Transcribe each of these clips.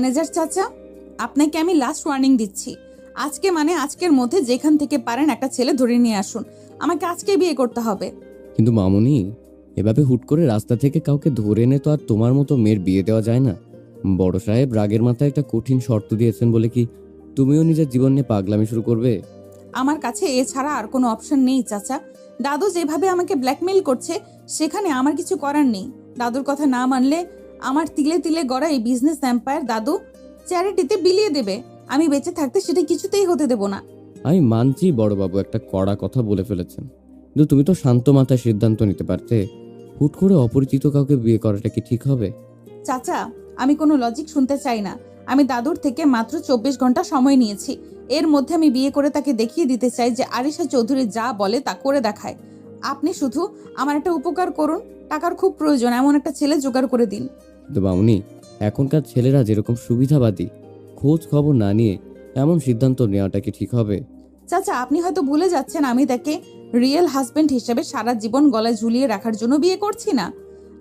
Manager চাচা, আপনাকে আমি লাস্ট ওয়ার্নিং দিচ্ছি। আজকে মানে আজকের মধ্যে যেখান থেকে পারেন একটা ছেলে ধরে নিয়ে আসুন। আমাকে আজকে বিয়ে করতে হবে। কিন্তু মামুনি, এভাবে হুট করে রাস্তা থেকে কাউকে ধরে এনে তো আর তোমার মতো মেয়ের বিয়ে দেওয়া যায় না। বড় সাহেব রাগের মাথায় একটা কঠিন শর্ত দিয়েছেন বলে কি তুমিও নিজের জীবন নিয়ে পাগলামি শুরু করবে? আমার কাছে এছাড়া আর কোনো অপশন নেই চাচা। দাদু যেভাবে আমাকে ব্ল্যাকমেইল করছে, সেখানে আমার কিছু করার নেই। দাদুর কথা না মানলে আমার তিলে তিলে গড়া এই বিজনেস এম্পায়ার দাদু চ্যারিটিতে বিলিয়ে দেবে। আমি বেঁচে থাকতে সেটা কিছুতেই হতে দেব না। আমি মানছি বড়বাবু একটা কড়া কথা বলে ফেলেছেন, কিন্তু তুমি তো শান্ত মাথায় সিদ্ধান্ত নিতে পারতে। হুট করে অপরিচিত কাউকে বিয়ে করাটা কি ঠিক হবে? চাচা, আমি কোনো লজিক শুনতে চাই না। আমি দাদুর থেকে মাত্র 24 ঘন্টা সময় নিয়েছি। এর মধ্যে আমি বিয়ে করে তাকে দেখিয়ে দিতে চাই যে আরিশা চৌধুরী যা বলে তা করে দেখায়। আপনি শুধু আমার একটা উপকার করুন। টাকার খুব প্রয়োজন, এমন একটা ছেলে জোগাড় করে দিন। কিন্তু মামুনি, এখনকার ছেলেরা যেরকম সুবিধাবাদী, খোঁজ খবর না নিয়ে এমন সিদ্ধান্ত নেওয়াটা কি ঠিক হবে? চাচা, আপনি হয়তো ভুলে যাচ্ছেন আমি তাকে রিয়েল হাজবেন্ড হিসেবে সারা জীবন গলায় ঝুলিয়ে রাখার জন্য বিয়ে করছি না।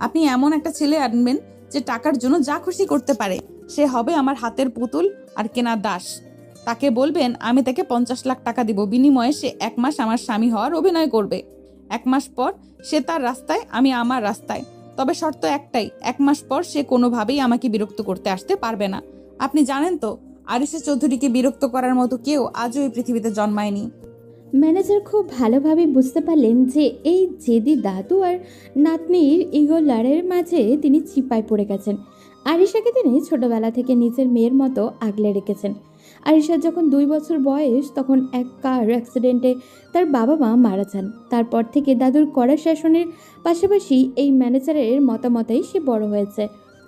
আপনি এমন একটা ছেলে আনবেন যে টাকার জন্য যা খুশি করতে পারে। সে হবে আমার হাতের পুতুল আর কেনা দাস। তাকে বলবেন আমি তাকে 50 লাখ টাকা দিব, বিনিময়ে সে 1 মাস আমার স্বামী হওয়ার অভিনয় করবে। 1 মাস পর সে তার রাস্তায়, আমি আমার রাস্তায়। তবে শর্ত একটাই, 1 মাস পর সে কোনোভাবেই আমাকে বিরক্ত করতে আসতে পারবে না। আপনি জানেন তো, আরিশা চৌধুরীকে বিরক্ত করার মতো কেউ আজও এই পৃথিবীতে জন্মায়নি। ম্যানেজার খুব ভালোভাবে বুঝতে পারলেন যে এই জেদি দাদু আর নাতনির ইগো লড়াইয়ের মাঝে তিনি চিপায় পড়ে গেছেন। আরিশাকে তিনি ছোটবেলা থেকে নিজের মেয়ের মতো আগলে রেখেছেন। আরিশার যখন 2 বছর বয়স, তখন এক কার অ্যাক্সিডেন্টে তার বাবা মা মারা যান। তারপর থেকে দাদুর কড়া শাসনের পাশাপাশি এই ম্যানেজারের মতামতেই সে বড় হয়েছে।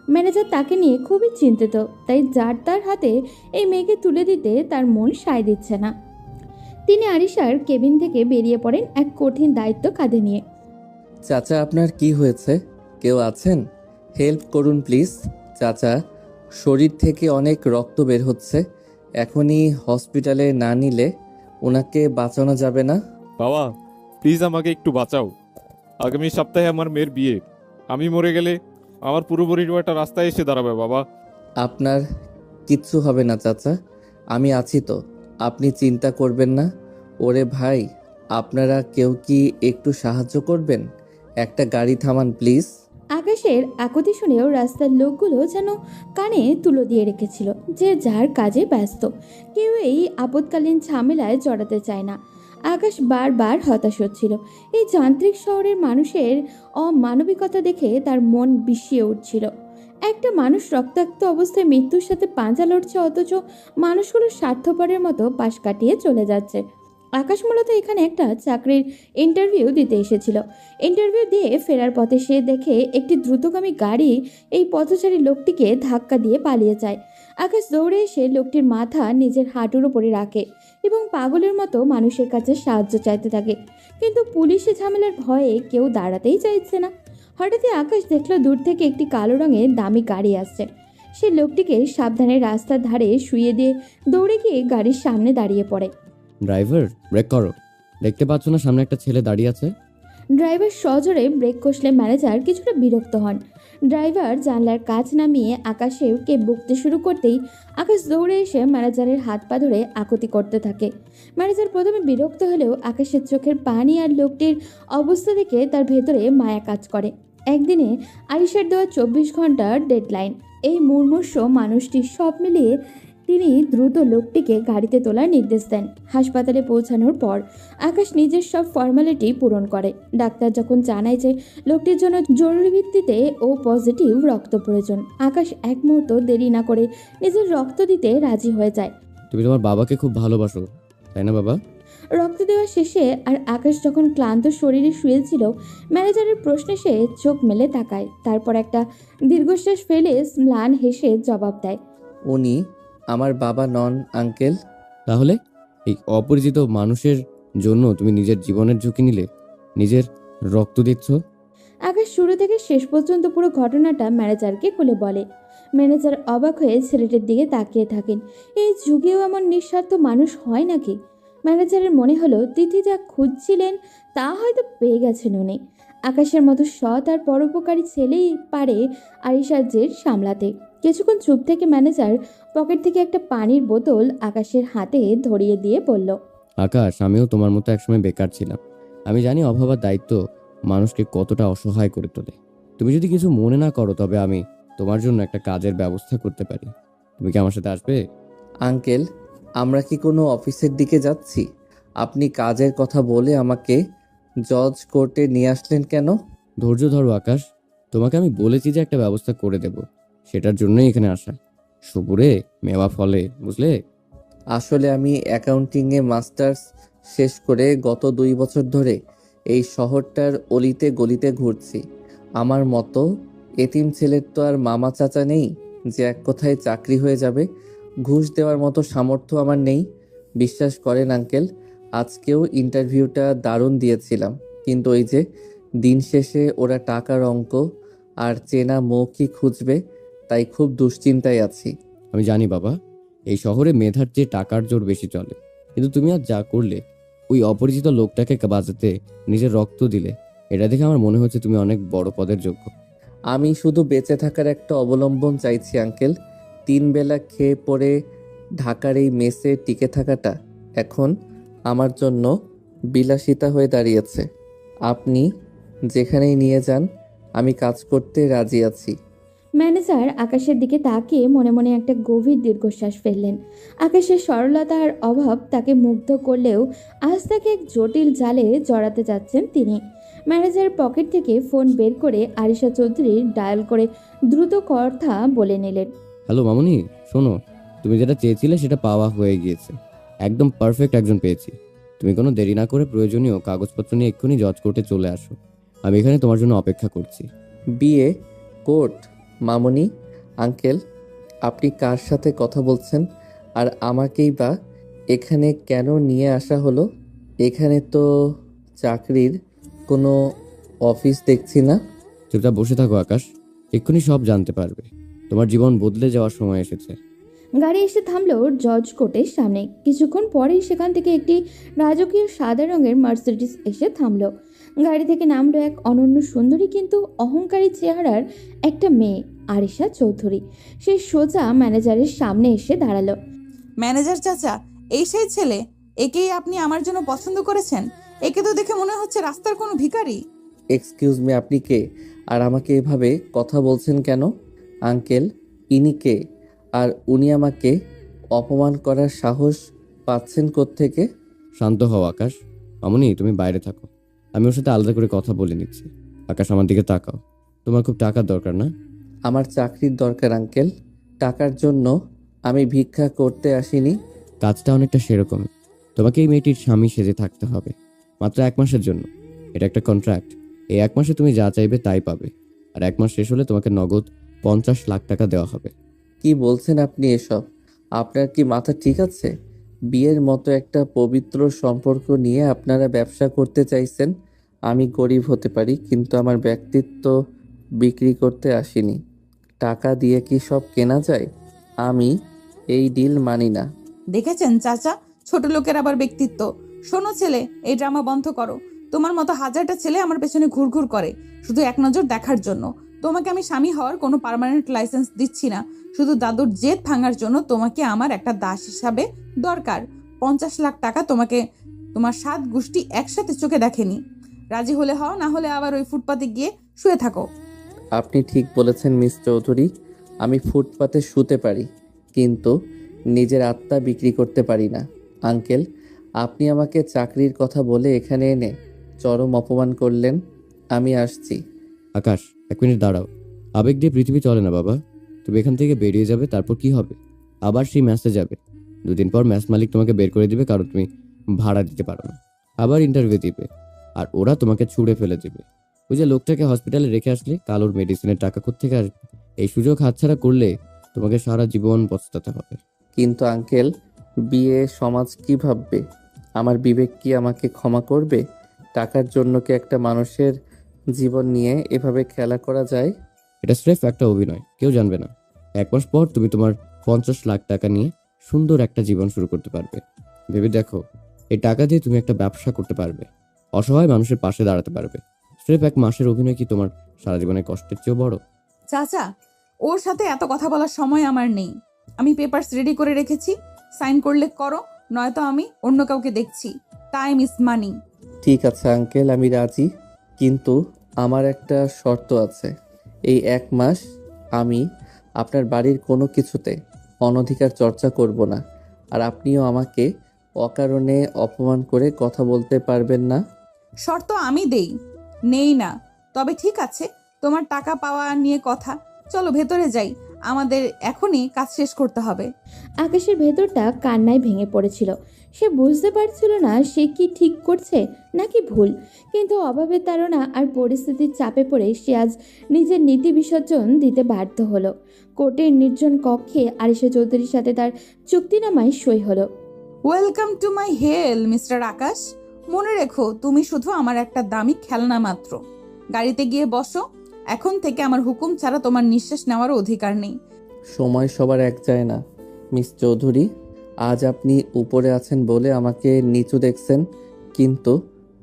ম্যানেজার তাকে নিয়ে খুবই চিন্তিত, তাই যার তার হাতে এই মেয়েকে তুলে দিতে তার মন সায় দিচ্ছে না। তিনি আরিশার কেবিন থেকে বেরিয়ে পড়েন এক কঠিন দায়িত্ব কাঁধে নিয়ে। চাচা, আপনার কি হয়েছে? কেউ আছেন? হেল্প করুন প্লিজ। চাচা, শরীর থেকে অনেক রক্ত বের হচ্ছে। এখনই হসপিটালে না নিলে ওনাকে বাঁচানো যাবে না। বাবা, প্লিজ আমাকে একটু বাঁচাও। আগামী সপ্তাহে আমার মেয়ের বিয়ে। আমি মরে গেলে আমার পুরো পরিবারটা রাস্তায় এসে দাঁড়াবে বাবা। আপনার কিচ্ছু হবে না চাচা, আমি আছি তো, আপনি চিন্তা করবেন না। ওরে ভাই, আপনারা কেউ কি একটু সাহায্য করবেন? একটা গাড়ি থামান প্লিজ। আকাশের আকুতি শুনেও রাস্তার লোকগুলো যেন কানে তুলো দিয়ে রেখেছিল যে যার কাজে ব্যস্ত। কেউ এই আপৎকালীন ঝামেলায় জড়াতে চায় না। আকাশ বারবার হতাশ হচ্ছিল। এই যান্ত্রিক শহরের মানুষের অমানবিকতা দেখে তার মন বিষিয়ে উঠছিল। একটা মানুষ রক্তাক্ত অবস্থায় মৃত্যুর সাথে পাঞ্জা লড়ছে, অথচ মানুষগুলো স্বার্থপরের মতো পাশ কাটিয়ে চলে যাচ্ছে। আকাশ মূলত এখানে একটা চাকরির ইন্টারভিউ দিতে এসেছিল। ইন্টারভিউ দিয়ে ফেরার পথে সে দেখে একটি দ্রুতগামী গাড়ি এই পথচারী লোকটিকে ধাক্কা দিয়ে পালিয়ে যায়। আকাশ দৌড়ে এসে লোকটির মাথা নিজের হাঁটুর উপরে রাখে এবং পাগলের মতো মানুষের কাছে সাহায্য চাইতে থাকে, কিন্তু পুলিশি ঝামেলার ভয়ে কেউ দাঁড়াতেই চাইছে না। হঠাৎই আকাশ দেখল দূর থেকে একটি কালো রঙের দামি গাড়ি আসছে। সে লোকটিকে সাবধানে রাস্তার ধারে শুইয়ে দিয়ে দৌড়ে গিয়ে গাড়ির সামনে দাঁড়িয়ে পড়ে। ড্রাইভার, ব্রেক করো। দেখতে পাচ্ছ না সামনে একটা ছেলে দাঁড়িয়ে আছে? ড্রাইভার সজোরে ব্রেক কষলে ম্যানেজার কিছুটা বিরক্ত হন। ড্রাইভার জানলার কাচ নামিয়ে আকাশকে বকতে শুরু করতেই আকাশ দৌড়ে এসে ম্যানেজারের হাত পা ধরে আকুতি করতে থাকে। ম্যানেজার প্রথমে বিরক্ত হলেও আকাশের চোখের পানি আর লোকটির অবস্থা দেখে তার ভেতরে মায়া কাজ করে। একদিনে আরিশার দেওয়া 24 ঘন্টার ডেডলাইন। এই মুমূর্ষু মানুষটি সব মিলিয়ে তিনি দ্রুত লোকটিকে গাড়িতে তোলার নির্দেশ দেন। হাসপাতালে পৌঁছানোর পর আকাশ নিজের সব ফর্মালিটি পূরণ করে। ডাক্তার যখন জানায় যে লোকটির জন্য জরুরি ভিত্তিতে ও পজিটিভ রক্ত প্রয়োজন, আকাশ এক মুহূর্ত দেরি না করে নিজের রক্ত দিতে রাজি হয়ে যায়। তুমি তোমার বাবাকে খুব ভালোবাসো, তাই না বাবা? রক্ত দেওয়া শেষে আর আকাশ যখন ক্লান্ত শরীরে শুয়েছিল, ম্যানেজারের প্রশ্নে সে চোখ মেলে তাকায়। তারপর একটা দীর্ঘশ্বাস ফেলে ম্লান হেসে জবাব দেয়, উনি আমার বাবা নন আঙ্কেল। তাহলে এই অপরিচিত মানুষের জন্য তুমি নিজের জীবনের ঝুঁকি নিলে, নিজের রক্ত দিচ্ছ? আকাশ শুরু থেকে শেষ পর্যন্ত পুরো ঘটনাটা ম্যানেজারকে খুলে বলে। ম্যানেজার অবাক হয়ে ছেলেটির দিকে তাকিয়ে থাকেন। এই যুগেও এমন নিঃস্বার্থ মানুষ হয় নাকি? ম্যানেজারের মনে হলো তিথি যা খুঁজছিলেন তা হয়তো পেয়ে গেছেন উনি। আকাশের মতো সৎ আর পরোপকারী ছেলেই পারে আরিশার জের সামলাতে। কিছুক্ষণ চুপ থেকে ম্যানেজার পকেট থেকে একটা পানির বোতল আকাশের হাতে ধরিয়ে দিয়ে বলল, আকাশ, আমিও তোমার মতো একসময় বেকার ছিলাম। আমি জানি অভাব আর দায়িত্ব মানুষকে কতটা অসহায় করে তোলে। তুমি যদি কিছু মনে না করো তবে আমি তোমার জন্য একটা কাজের ব্যবস্থা করতে পারি। তুমি কি আমার সাথে আসবে? আঙ্কেল, আমরা কি কোনো অফিসের দিকে যাচ্ছি? আপনি কাজের কথা বলে আমাকে জজ কোর্টে নিয়ে আসলেন কেন? ধৈর্য ধরো আকাশ, তোমাকে আমি বলেছি যে একটা ব্যবস্থা করে দেব, সেটার জন্যই এখানে আসা। সবুরে মেওয়া ফলে, বুঝলে? আসলে আমি অ্যাকাউন্টিংয়ে মাস্টার্স শেষ করে গত 2 বছর ধরে এই শহরটার অলিতে গলিতে ঘুরছি। আমার মতো এতিম ছেলের তো আর মামা চাচা নেই যে এক কথায় চাকরি হয়ে যাবে। ঘুষ দেওয়ার মতো সামর্থ্য আমার নেই। বিশ্বাস করেন আঙ্কেল, আজকেও ইন্টারভিউটা দারুণ দিয়েছিলাম, কিন্তু ওই যে দিন শেষে ওরা টাকার অঙ্ক আর চেনা মুখই খুঁজবে, তাই খুব দুশ্চিন্তায় আছি। আমি জানি বাবা, এই শহরে মেধার চেয়ে টাকার জোর বেশি চলে। কিন্তু তুমি আজ যা করলে, ওই অপরিচিত লোকটাকে বাঁচাতে নিজের রক্ত দিলে, এটা দেখে আমার মনে হচ্ছে তুমি অনেক বড় পদের যোগ্য। আমি শুধু বেঁচে থাকার একটা অবলম্বন চাইছি আঙ্কেল। 3 বেলা খেয়ে পড়ে ঢাকার এই মেসে টিকে থাকাটা এখন আমার জন্য বিলাসিতা হয়ে দাঁড়িয়েছে। আপনি যেখানেই নিয়ে যান আমি কাজ করতে রাজি আছি। ম্যানেজার আকাশের দিকে তাকিয়ে মনে মনে একটা গভীর দীর্ঘশ্বাস ফেললেন। আকাশের সরলতার অভাব তাকে মুগ্ধ করলেও আজ তাকে এক জটিল জালে জড়াতে যাচ্ছেন তিনি। ম্যানেজার পকেট থেকে ফোন বের করে আরিশা চৌধুরীর ডায়াল করে দ্রুত কথা বলে নিলেন। হ্যালো মামুনি, শোনো, তুমি যেটা চেয়েছিলে সেটা পাওয়া হয়ে গিয়েছে। একদম পারফেক্ট একজন পেয়েছি। তুমি কোনো দেরি না করে প্রয়োজনীয় কাগজপত্র নিয়ে এক্ষুনি জজ কোর্টে চলে আসো। আমি এখানে তোমার জন্য অপেক্ষা করছি। বিয়ে, কোর্ট, মামুনি, আঙ্কেল, আপনি কার সাথে কথা বলছেন? আর আমাকেই বা এখানে কেন নিয়ে আসা হলো? এখানে তো চাকরির কোনো অফিস দেখছি না। চুপচাপ বসে থাকো আকাশ, এক্ষুনি সব জানতে পারবে। তোমার জীবন বদলে যাওয়ার সময় এসেছে। গাড়ি এসে থামলো জজ কোর্টের সামনে। কিছুক্ষণ পরেই সেখান থেকে একটি রাজকীয় সাদা রঙের মার্সিডিজ এসে থামলো। গাড়ি থেকে নামলো এক অনন্য সুন্দরী কিন্তু অহংকারী চেহারার একটা মেয়ে, আরিশা চৌধুরী। সে সোজা ম্যানেজারের সামনে এসে দাঁড়ালো। ম্যানেজার চাচা, এই সেই ছেলে? একেই আপনি আমার জন্য পছন্দ করেছেন? একে তো দেখে মনে হচ্ছে রাস্তার কোনো ভিখারি। এক্সকিউজ মি, আপনি কে? আর আমাকে এভাবে কথা বলছেন কেন? আঙ্কেল, ইনি কে? আর উনি আমাকে অপমান করার সাহস পাচ্ছেন কোত্থেকে? শান্ত হও আকাশ। মামুনি, তুমি বাইরে থাকো, আমি ওর সাথে আলাদা করে কথা বলে নিচ্ছি। আকাশ, আমার দিকে তাকাও। তোমার খুব টাকার দরকার না? আমার চাকরির দরকার আঙ্কেল। টাকার জন্য আমি ভিক্ষা করতে আসিনি। কাজটা অনেকটা সেরকমই। তোমাকে এই মেয়েটির স্বামী সেজে থাকতে হবে, মাত্র 1 মাসের জন্য। এটা একটা কন্ট্রাক্ট। এই 1 মাসে তুমি যা চাইবে তাই পাবে, আর 1 মাস শেষ হলে তোমাকে নগদ 50 লাখ টাকা দেওয়া হবে। কি বলছেন আপনি এসব? আপনার কি মাথা ঠিক আছে? বিয়ের মতো একটা পবিত্র সম্পর্ক নিয়ে আপনারা ব্যবসা করতে চাইছেন। আমি গরিব হতে পারি, কিন্তু আমার ব্যক্তিত্ব বিক্রি করতে আসিনি। টাকা দিয়ে কি সব কেনা যায়? আমি এই ডিল মানি না। দেখেছেন চাচা, ছোট লোকের আবার ব্যক্তিত্ব। শোনো ছেলে, এই ড্রামা বন্ধ করো। তোমার মতো হাজারটা ছেলে আমার পেছনে ঘুরঘুর করে শুধু এক নজর দেখার জন্য। তোমাকে আমি স্বামী হওয়ার কোনো পার্মানেন্ট লাইসেন্স দিচ্ছি না। শুধু দাদুর জেদ ভাঙার জন্য তোমাকে আমার একটা দাস হিসাবে দরকার। 50 লাখ টাকা তোমাকে তোমার 7 গোষ্ঠী একসাথে চোখে দেখেনি। রাজি হলে হও, না হলে আবার ওই ফুটপাতে গিয়ে শুয়ে থাকো। আপনি ঠিক বলেছেন মিস চৌধুরী। আমি ফুটপাতে শুতে পারি, কিন্তু নিজের আত্মা বিক্রি করতে পারি না। আঙ্কেল, আপনি আমাকে চাকরির কথা বলে এখানে এনে চরম অপমান করলেন। আমি আসছি। আকাশ, 1 মিনিট দাঁড়াও। আবেগ দিয়ে পৃথিবী চলে না বাবা। তুমি এখান থেকে বেরিয়ে যাবে, তারপর কি হবে? আবার সেই ম্যাচে যাবে। 2 দিন পর ম্যাচ মালিক তোমাকে বের করে দিবে, কারণ তুমি ভাড়া দিতে পারো না। আবার ইন্টারভিউ দিবে, আর ওরা তোমাকে ছুঁড়ে ফেলে দিবে। ওই যে লোকটাকে হসপিটালে রেখে আসলে, কালোর মেডিসিনের টাকা কোত্থেকে আসবে? এই সুযোগ হাতছাড়া করলে তোমাকে সারা জীবন পস্তাতে হবে। কিন্তু আঙ্কেল, বিয়ে সমাজ কি ভাববে? আমার বিবেক কি আমাকে ক্ষমা করবে? টাকার জন্য কি একটা মানুষের জীবন নিয়ে এভাবে খেলা করা যায়? এটা স্রেফ একটা অভিনয়, কেউ জানবে না। 1 মাস পর তুমি তোমার 50 লাখ টাকা নিয়ে সুন্দর একটা জীবন শুরু করতে পারবে। ভেবে দেখো, এই টাকা দিয়ে তুমি একটা ব্যবসা করতে পারবে, অসহায় মানুষের পাশে দাঁড়াতে পারবে। স্রেফ 1 মাসের অভিনয় কি তোমার সারা জীবনের কষ্টের চেয়েও বড়? চাচা, ওর সাথে এত কথা বলার সময় আমার নেই। আমি পেপারস রেডি করে রেখেছি, সাইন করলে করো, নয়তো আমি অন্য কাউকে দেখছি। Time is money. ঠিক আছে আঙ্কেল, আমি রাজি, কিন্তু আমার একটা শর্ত আছে। এই 1 মাস আমি আপনার বাড়ির কোনো কিছুতে অনধিকার চর্চা করব না, আর আপনিও আমাকে অকারণে অপমান করে কথা বলতে পারবেন না। শর্ত আমি দেই, নেই না। তবে ঠিক আছে, তোমার টাকা পাওয়া নিয়ে কথা। চলো ভেতরে যাই, আমাদের এখনই কাজ শেষ করতে হবে। আকাশের ভেতরটা কান্নায় ভেঙে পড়েছিল। সে বুঝতে পারছিল না সে কি ঠিক করছে নাকি ভুল, কিন্তু অভাবের তাড়না আর পরিস্থিতির চাপে পড়ে সে আজ নিজের নীতি বিসর্জন দিতে বাধ্য হলো। কোর্টের নির্জন কক্ষে আরিশা চৌধুরীর সাথে তার চুক্তিনামায় সই হলো। Welcome to my hell mister Akash. মনে রেখো, তুমি শুধু আমার একটা দামি খেলনা মাত্র। গাড়িতে গিয়ে বসো। এখন থেকে আমার হুকুম ছাড়া তোমার নিঃশ্বাস নেওয়ারও অধিকার নেই। সময় সবার এক যায় না মিস চৌধুরী। আজ আপনি উপরে আছেন বলে আমাকে নিচু দেখছেন, কিন্তু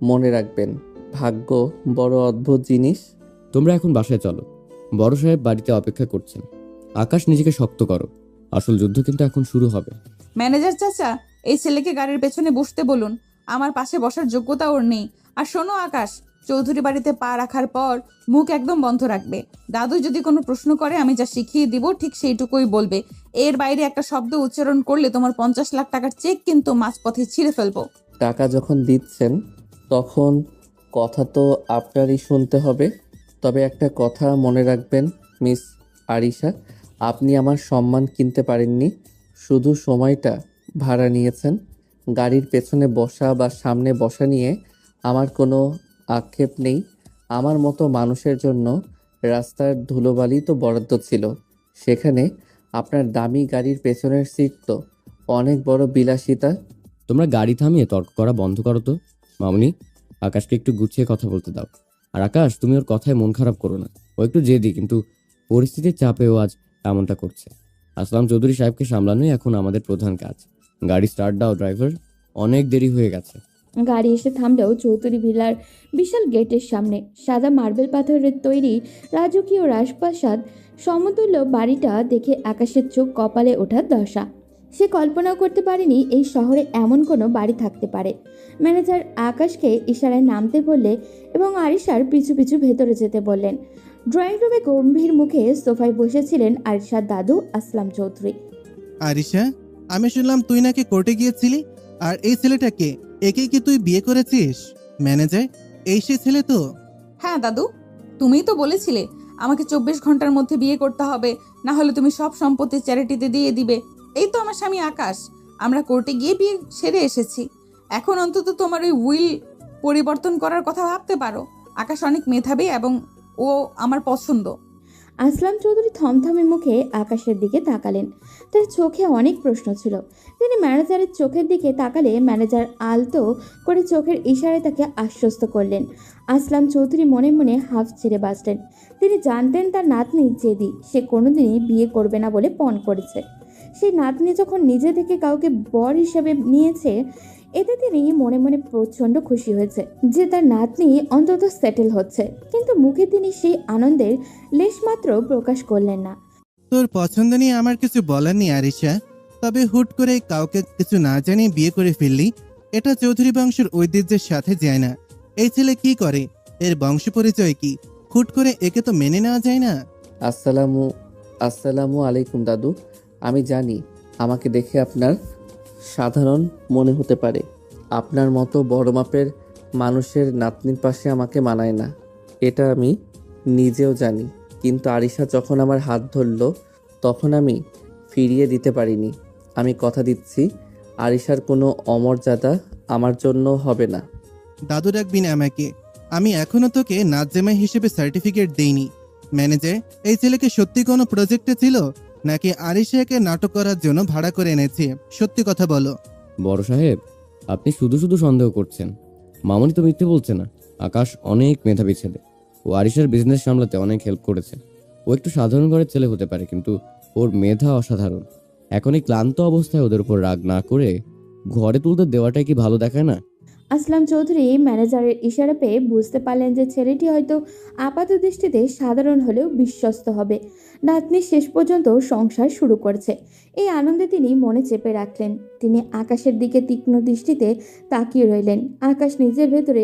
মনে রাখবেন, ভাগ্য বড় অদ্ভুত জিনিস। তোমরা এখন বাসায় চলো, বড় সাহেব বাড়িতে অপেক্ষা করছেন। আকাশ, নিজেকে শক্ত করো, আসল যুদ্ধ কিন্তু এখন শুরু হবে। ম্যানেজার চাচা, এই ছেলেকে গাড়ির পেছনে বসতে বলুন। আমার পাশে বসার যোগ্যতা ওর নেই। আর শোনো আকাশ, চৌধুরী বাড়িতে পা রাখার পর মুখ একদম বন্ধ রাখবে। দাদু যদি কোনো প্রশ্ন করে আমি যা শিখিয়ে দিব ঠিক সেইটুকুই বলবে। এর বাইরে একটা শব্দ উচ্চারণ করলে তোমার 50 লাখ টাকার চেক কিন্তু মাঝপথে ছিঁড়ে ফেলবো। টাকা যখন দিচ্ছেন তখন কথা তো আপনারই শুনতে হবে। তবে একটা কথা মনে রাখবেন মিস আরিশা, আপনি আমার সম্মান কিনতে পারেননি, শুধু সময়টা ভাড়া নিয়েছেন। গাড়ির পেছনে বসা বা সামনে বসা নিয়ে আমার কোনো আক্ষেপ নেই। আমার মতো মানুষের জন্য রাস্তার ধুলোবালি তো বরাদ্দ ছিল, সেখানে আপনার দামি গাড়ির পেছনের সিট তো অনেক বড় বিলাসিতা। তোমরা গাড়ি থামিয়ে তর্ক করা বন্ধ করো তো। মামুনি, আকাশকে একটু গুছিয়ে কথা বলতে দাও। আর আকাশ, তুমি ওর কথায় মন খারাপ করো না। ও একটু জেদি, কিন্তু পরিস্থিতির চাপেও আজ এমনটা করছে। আসলাম চৌধুরী সাহেবকে সামলানোই এখন আমাদের প্রধান কাজ। গাড়ি স্টার্ট দাও ড্রাইভার, অনেক দেরি হয়ে গেছে। গাড়ি এসে থামলেও চৌধুরী ভিলার বিশাল গেটের সামনে সাদা মার্বেল পাথরের তৈরি রাজকীয় রাজপ্রাসাদ সমতুল্য বাড়িটা দেখে আকাশের চোখ কপালে ওঠার দশা। সে কল্পনাও করতে পারেনি এই শহরে এমন কোনো বাড়ি থাকতে পারে। ম্যানেজার আকাশকে ইশারায় নামতে বললে এবং আরিশার পিছু পিছু ভেতরে যেতে বললেন। ড্রয়িং রুমে গম্ভীর মুখে সোফায় বসেছিলেন আরিশার দাদু আসলাম চৌধুরী। আরিশা, আমি শুনলাম তুই নাকি কোর্টে গিয়েছিলি, আর এই ছেলেটাকে, একে কি তুই বিয়ে করেছিস? ম্যানেজার, এই সে ছেলে তো? হ্যাঁ দাদু, তুমিই তো বলেছিলে আমাকে 24 ঘন্টার মধ্যে বিয়ে করতে হবে, না হলে তুমি সব সম্পত্তি চ্যারিটিতে দিয়ে দিবে। এই তো আমার স্বামী আকাশ। আমরা কোর্টে গিয়ে বিয়ে সেরে এসেছি। এখন অন্তত তোমার ওই উইল পরিবর্তন করার কথা ভাবতে পারো। আকাশ অনেক মেধাবী এবং ও আমার পছন্দ। আসলাম চৌধুরী থমথমে মুখে আকাশের দিকে তাকালেন। তার চোখে অনেক প্রশ্ন ছিল। তিনি ম্যানেজারের চোখের দিকে তাকালে ম্যানেজার আলতো করে চোখের ইশারায় তাকে আশ্বস্ত করলেন। আসলাম চৌধুরী মনে মনে হাফ ছেড়ে বাঁচলেন। তিনি জানতেন তার নাতনি জেদি, সে কোনোদিনই বিয়ে করবে না বলে পণ করেছে। সেই নাতনি যখন নিজে থেকে কাউকে বর হিসেবে নিয়েছে, এতে তিনি মনে মনে প্রচণ্ড খুশি হয়েছে যে তার নাতনি অন্তত সেটেল হচ্ছে, কিন্তু মুখে তিনি সেই আনন্দের লেশমাত্র প্রকাশ করলেন না। তোর পছন্দ নিয়ে আমার কিছু বলার নেই আরিশা, তবে হুট করে কাউকে কিছু না জানিয়ে বিয়ে করে ফেললি, এটা চৌধুরী বংশের ঐতিহ্যের সাথে যায় না। এই ছেলে কি করে, এর বংশ পরিচয় কি? হুট করে একে তো মেনে নেওয়া যায় না। আসসালামু আলাইকুম দাদু। আমি জানি আমাকে দেখে আপনার সাধারণ মনে হতে পারে, আপনার মতো বড় মাপের মানুষের নাতনির পাশে আমাকে মানায় না, এটা আমি নিজেও জানি। কিন্তু আরিশা যখন আমার হাত ধরলো তখন আমি ফিরিয়ে দিতে পারিনি। আমি কথা দিচ্ছি, আরিশার কোনো অমর্যাদা আমার জন্য হবে না। দাদু ডাকবি না আমাকে, আমি এখনো তোকে নাচ জামাই হিসেবে সার্টিফিকেট দেইনি। ম্যানেজার, এই ছেলেকে সত্যি কোনো প্রজেক্টে ছিল, নাকি আরিশাকে নাটক করার জন্য ভাড়া করে এনেছে? সত্যি কথা বলো। বড় সাহেব, আপনি শুধু শুধু সন্দেহ করছেন। মামুনি তো মিথ্যে বলছে না। আকাশ অনেক মেধাবী ছেলে, ও আরিশার বিজনেস সামলাতে অনেক হেল্প করেছে। ও একটু সাধারণ ঘরের ছেলে হতে পারে, কিন্তু ওর মেধা অসাধারণ। এখন এই ক্লান্ত অবস্থায় ওদের উপর রাগ না করে ঘরে তুলতে দেওয়াটাই কি ভালো দেখায় না? আসলাম চৌধুরী ম্যানেজারের ইশারা পেয়ে বুঝতে পারলেন যে ছেলেটি হয়তো আপাত দৃষ্টিতে সাধারণ হলেও বিশ্বস্ত হবে। নাতনি শেষ পর্যন্ত সংসার শুরু করেছে, এই আনন্দে তিনি মনে চেপে রাখলেন। তিনি আকাশের দিকে তীক্ষ্ণ দৃষ্টিতে তাকিয়ে রইলেন। আকাশ নিজের ভেতরে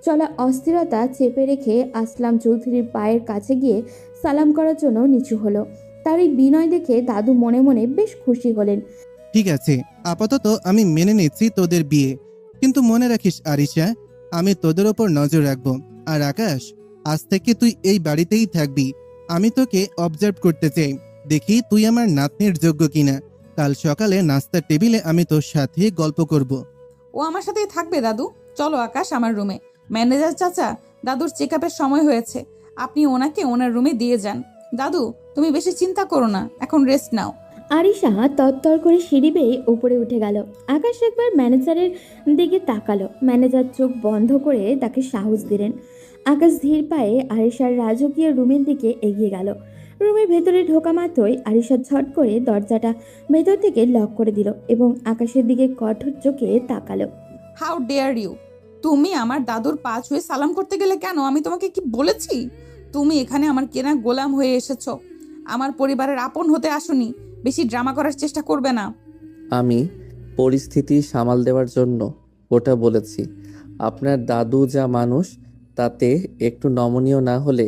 চলা অস্থিরতা চেপে রেখে আসলাম চৌধুরীর পায়ের কাছে গিয়ে সালাম করার জন্য নিচু হলো। তার এই বিনয় দেখে দাদু মনে মনে বেশ খুশি হলেন। ঠিক আছে, আপাতত আমি মেনে নিচ্ছি তোদের বিয়ে, কিন্তু মনে রাখিস আরিশা, আমি তোদের ওপর নজর রাখবো। আর আকাশ, আজ থেকে তুই এই বাড়িতেই থাকবি। আমি তোকে অবজার্ভ করতে চাই, দেখি তুই আমার নাতনির যোগ্য কিনা। কাল সকালে নাস্তার টেবিলে আমি তোর সাথে গল্প করব। ও আমার সাথেই থাকবে দাদু। চলো আকাশ আমার রুমে। ম্যানেজার চাচা, দাদুর চেক আপের সময় হয়েছে, আপনি ওনাকে ওনার রুমে দিয়ে যান। দাদু, তুমি বেশি চিন্তা করো না, এখন রেস্ট নাও। আরিশা তত্তর করে সিঁড়ি বেয়ে উপরে উঠে গেল। আকাশ একবার ম্যানেজারের দিকে তাকালো। ম্যানেজার চোখ বন্ধ করে তাকে সাহস দিলেন। আকাশ ধীর পায়ে আরিশার রাজকীয় রুমের দিকে এগিয়ে গেল। রুমের ভেতরে ঢোকা মাত্রই আরিশা ঝট করে দরজাটা ভেতর থেকে লক করে দিল এবং আকাশের দিকে কঠোর চোখে তাকালো। How dare you! তুমি আমার দাদুর পা ছুঁয়ে সালাম করতে গেলে কেন? আমি তোমাকে কি বলেছি? তুমি এখানে আমার কেনা গোলাম হয়ে এসেছো, আমার পরিবারের আপন হতে আসোনি। বেশি ড্রামা করার চেষ্টা করবে না। আমি পরিস্থিতি সামাল দেওয়ার জন্য ওটা বলেছি। আপনার দাদু যা মানুষ, তাতে একটু নমনীয় না হলে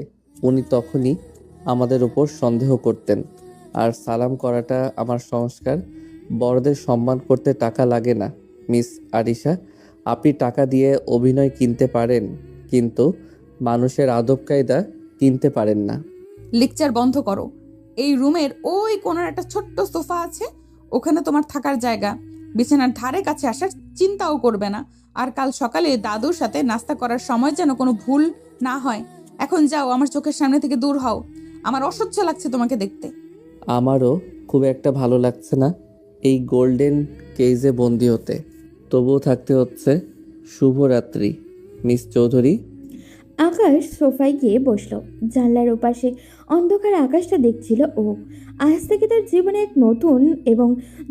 উনি তখনই আমাদের উপর সন্দেহ করতেন। আর সালাম করাটা আমার সংস্কার। বড়দের সম্মান করতে টাকা লাগে না মিস আরিশা। আপনি টাকা দিয়ে অভিনয় কিনতে পারেন, কিন্তু মানুষের আদব কায়দা কিনতে পারেন না। লেকচার বন্ধ করো। এই রুমের ওই কোনার একটা ছোট্ট সোফা আছে, ওখানে তোমার থাকার জায়গা। বিছানার ধারে কাছে আসার চিন্তাও করবে না। আর কাল সকালে দাদুর সাথে নাস্তা করার সময় যেন কোনো ভুল না হয়। এখন যাও, আমার চোখের সামনে থেকে দূর হও। আমার অসহ্য লাগছে তোমাকে দেখতে। আমারও খুব একটা ভালো লাগছে না এই গোল্ডেন কেজে বন্দি হতে, তবুও থাকতে হচ্ছে। শুভরাত্রি মিস চৌধুরী। আকাশ সোফায় গিয়ে বসলো। জানলার ওপাশে অন্ধকার আকাশটা দেখছিল ও। আজ থেকে তার জীবনে এক নতুন এবং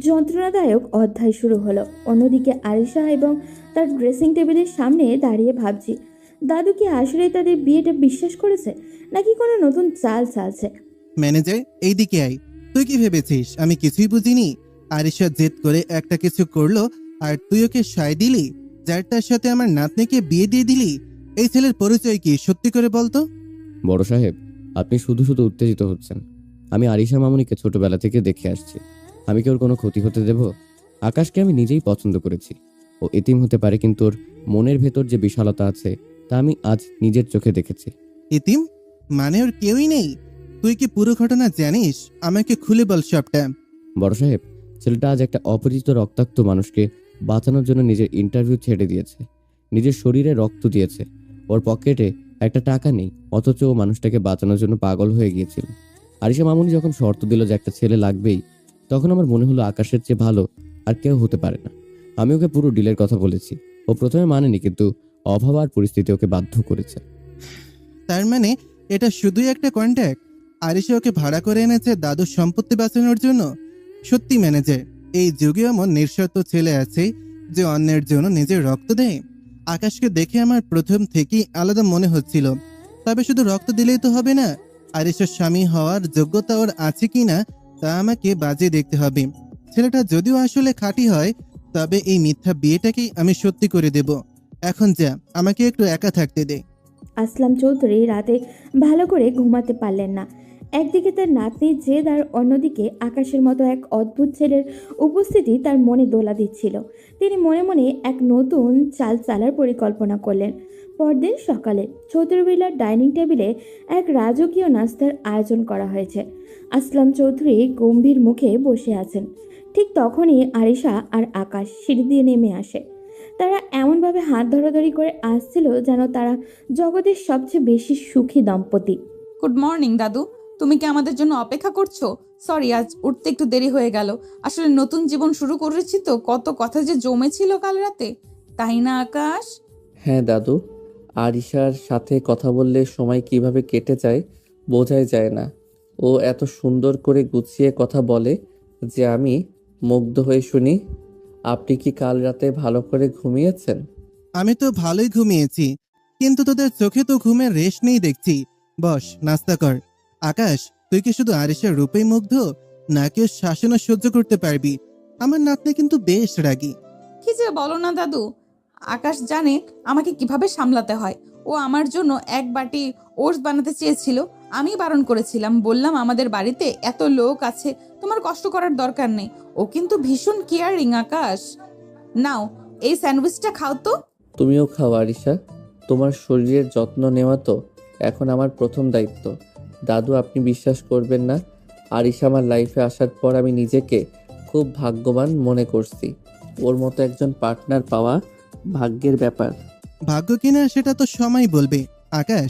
যন্ত্রণাদায়ক অধ্যায় শুরু হলো। অন্যদিকে আরিশা এবং তার ড্রেসিং টেবিলের সামনে দাঁড়িয়ে ভাবছি, দাদু কি আসলে তাদের বিয়েটা বিশ্বাস করেছে, নাকি কোনো নতুন চাল চালছে? ম্যানেজার, এইদিকে আয়। তুই কি ভেবেছিস আমি কিছুই বুঝিনি? আরিশা জেদ করে একটা কিছু করলো আর তুই ওকে সায় দিলি, যার তার সাথে আমার নাতনিকে বিয়ে দিয়ে দিলি। এই ছেলের পরিচয় কি সত্যি করে বলতো? বড় সাহেব, আপনি শুধু শুধু উত্তেজিত হচ্ছেন। আমি আরিশা মামুনিকে ছোটবেলা থেকে দেখে আসছি। আমি কি ওর কোনো ক্ষতি হতে দেব? আকাশকে আমি নিজেই পছন্দ করেছি। ও এতিম হতে পারে, কিন্তু ওর মনের ভেতর যে বিশালতা আছে তা আমি আজ নিজের চোখে দেখেছি। ইতিম মানে ওর কেউই নেই? তুই কি পুরো ঘটনা জানিস? আমাকে খুলে বল সবটা। বড় সাহেব, ছেলেটা আজ একটা অপরিচিত রক্তাক্ত মানুষকে বাঁচানোর জন্য নিজের ইন্টারভিউ ছেড়ে দিয়েছে, নিজের শরীরে রক্ত দিয়েছে। ওর পকেটে একটা টাকা নেই, অথচ ও মানুষটাকে বাঁচানোর জন্য পাগল হয়ে গিয়েছিল। আরিশা মামুনি যখন শর্ত দিল যে একটা ছেলে লাগবেই, তখন আমার মনে হলো আকাশের চেয়ে ভালো আর কেউ হতে পারে না। আমি ওকে পুরো ডিলের কথা বলেছি। ও প্রথমে মানেনি, কিন্তু অভাব আর পরিস্থিতি ওকে বাধ্য করেছে। তার মানে এটা শুধুই একটা কন্ট্যাক্ট? আরিশা ওকে ভাড়া করে এনেছে দাদুর সম্পত্তি বাঁচানোর জন্য? সত্যি ম্যানেজার, এই যুগে এমন নিঃস্বার্থ ছেলে আছে যে অন্যের জন্য নিজের রক্ত দেয়? আকাশকে দেখে আমার প্রথম থেকেই আলাদা মনে হচ্ছিল। তবে শুধু রক্ত দিলেই তো হবে না, আরিশার স্বামী হওয়ার যোগ্যতা ওর আছে কিনা তা আমাকে বাজিয়ে দেখতে হবে। ছেলেটা যদিও আসলে খাঁটি হয়, তবে এই মিথ্যা বিয়েটাকেই আমি সত্যি করে দেব। এখন যা, আমাকে একটু একা থাকতে দে। আসলাম চৌধুরী রাতে ভালো করে ঘুমাতে পারলেন না। একদিকে তার নাতনির জেদ আর অন্যদিকে আকাশের মতো এক অদ্ভুত ছেলের উপস্থিতি তার মনে দোলা দিচ্ছিল। তিনি মনে মনে এক নতুন চাল চালার পরিকল্পনা করলেন। পরদিন সকালে চৌধুরীবিলার ডাইনিং টেবিলে এক রাজকীয় নাস্তার আয়োজন করা হয়েছে। আসলাম চৌধুরী গম্ভীর মুখে বসে আছেন। ঠিক তখনই আরিশা আর আকাশ সিঁড়ি দিয়ে নেমে আসে। তারা এমনভাবে হাত ধরাধরি করে আসছিল যেন তারা জগতের সবচেয়ে বেশি সুখী দম্পতি। গুড মর্নিং দাদু, তুমি কি আমাদের জন্য অপেক্ষা করছো? সরি, আজ উঠতে একটু দেরি হয়ে গেল। আসলে নতুন জীবন শুরু করেছি তো, কত কথা যে জমেছিল কাল রাতে, তাই না আকাশ? হ্যাঁ দাদু, আরিশার সাথে কথা বললে সময় কিভাবে কেটে যায় বোঝাই যায় না। ও এত সুন্দর করে গুছিয়ে কথা বলে যে আমি মুগ্ধ হয়ে শুনি। আপনি কি কাল রাতে ভালো করে ঘুমিয়েছেন? আমি তো ভালোই ঘুমিয়েছি, কিন্তু তোদের চোখে তো ঘুমের রেশ নেই দেখছি। বস, নাস্তা কর। আকাশ, তুই কি শুধু আরিশার রূপেই মুগ্ধ, নাকি ওর শাসনও সহ্য করতে পারবি? আমার নাতনি কিন্তু বেশ রাগী। কি যে বলো না দাদু, আকাশ জানে আমাকে কিভাবে সামলাতে হয়। ও আমার জন্য এক বাটি ওটস বানাতে চেয়েছিল, আমি বারণ করেছিলাম, বললাম আমাদের বাড়িতে এত লোক আছে, তোমার কষ্ট করার দরকার নেই। ও কিন্তু ভীষণ কেয়ারিং। আকাশ, নাও এই স্যান্ডউইচটা খাও তো। তুমিও খাও আরিশা, তোমার শরীরের যত্ন নেওয়া তো এখন আমার প্রথম দায়িত্ব। দাদু, আপনি বিশ্বাস করবেন না, আরিশা আমার লাইফে আসার পর আমি নিজেকে খুব ভাগ্যবান মনে করছি। ওর মতো একজন পার্টনার পাওয়া ভাগ্যের ব্যাপার। ভাগ্য কিনা সেটা তো সময় বলবে। আকাশ,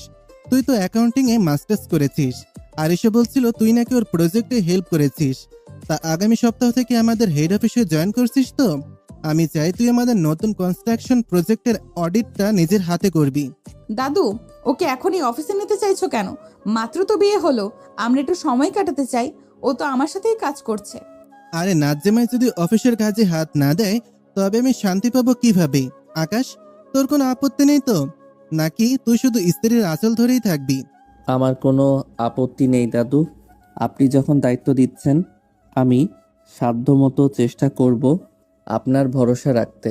তুই তো অ্যাকাউন্টিং এ মাস্টার্স করেছিস, আরিশা বলছিল তুই নাকি ওর প্রজেক্টে হেল্প করেছিস। তা আগামী সপ্তাহ থেকে আমাদের হেড অফিসে জয়েন করছিস তো? আমি চাই তুই আমাদের নতুন কনস্ট্রাকশন প্রজেক্টের অডিটটা নিজের হাতে করবি। দাদু, ওকে এখনই অফিসে নিতে চাইছো কেন? মাত্র তো বিয়ে হলো, আমরা একটু সময় কাটাতে চাই। ও তো আমার সাথেই কাজ করছে। আরে নাজ্জামাই যদি অফিসের কাজে হাত না দেয় তবে আমি শান্তি পাবো কিভাবে? আকাশ, তোর কোনো আপত্তি নেই তো, নাকি তুই শুধু স্ত্রীর আঁচল ধরেই থাকবি? আমার কোনো আপত্তি নেই দাদু, আপনি যখন দায়িত্ব দিচ্ছেন আমি সাধ্যমতো চেষ্টা করব আপনার ভরসা রাখতে।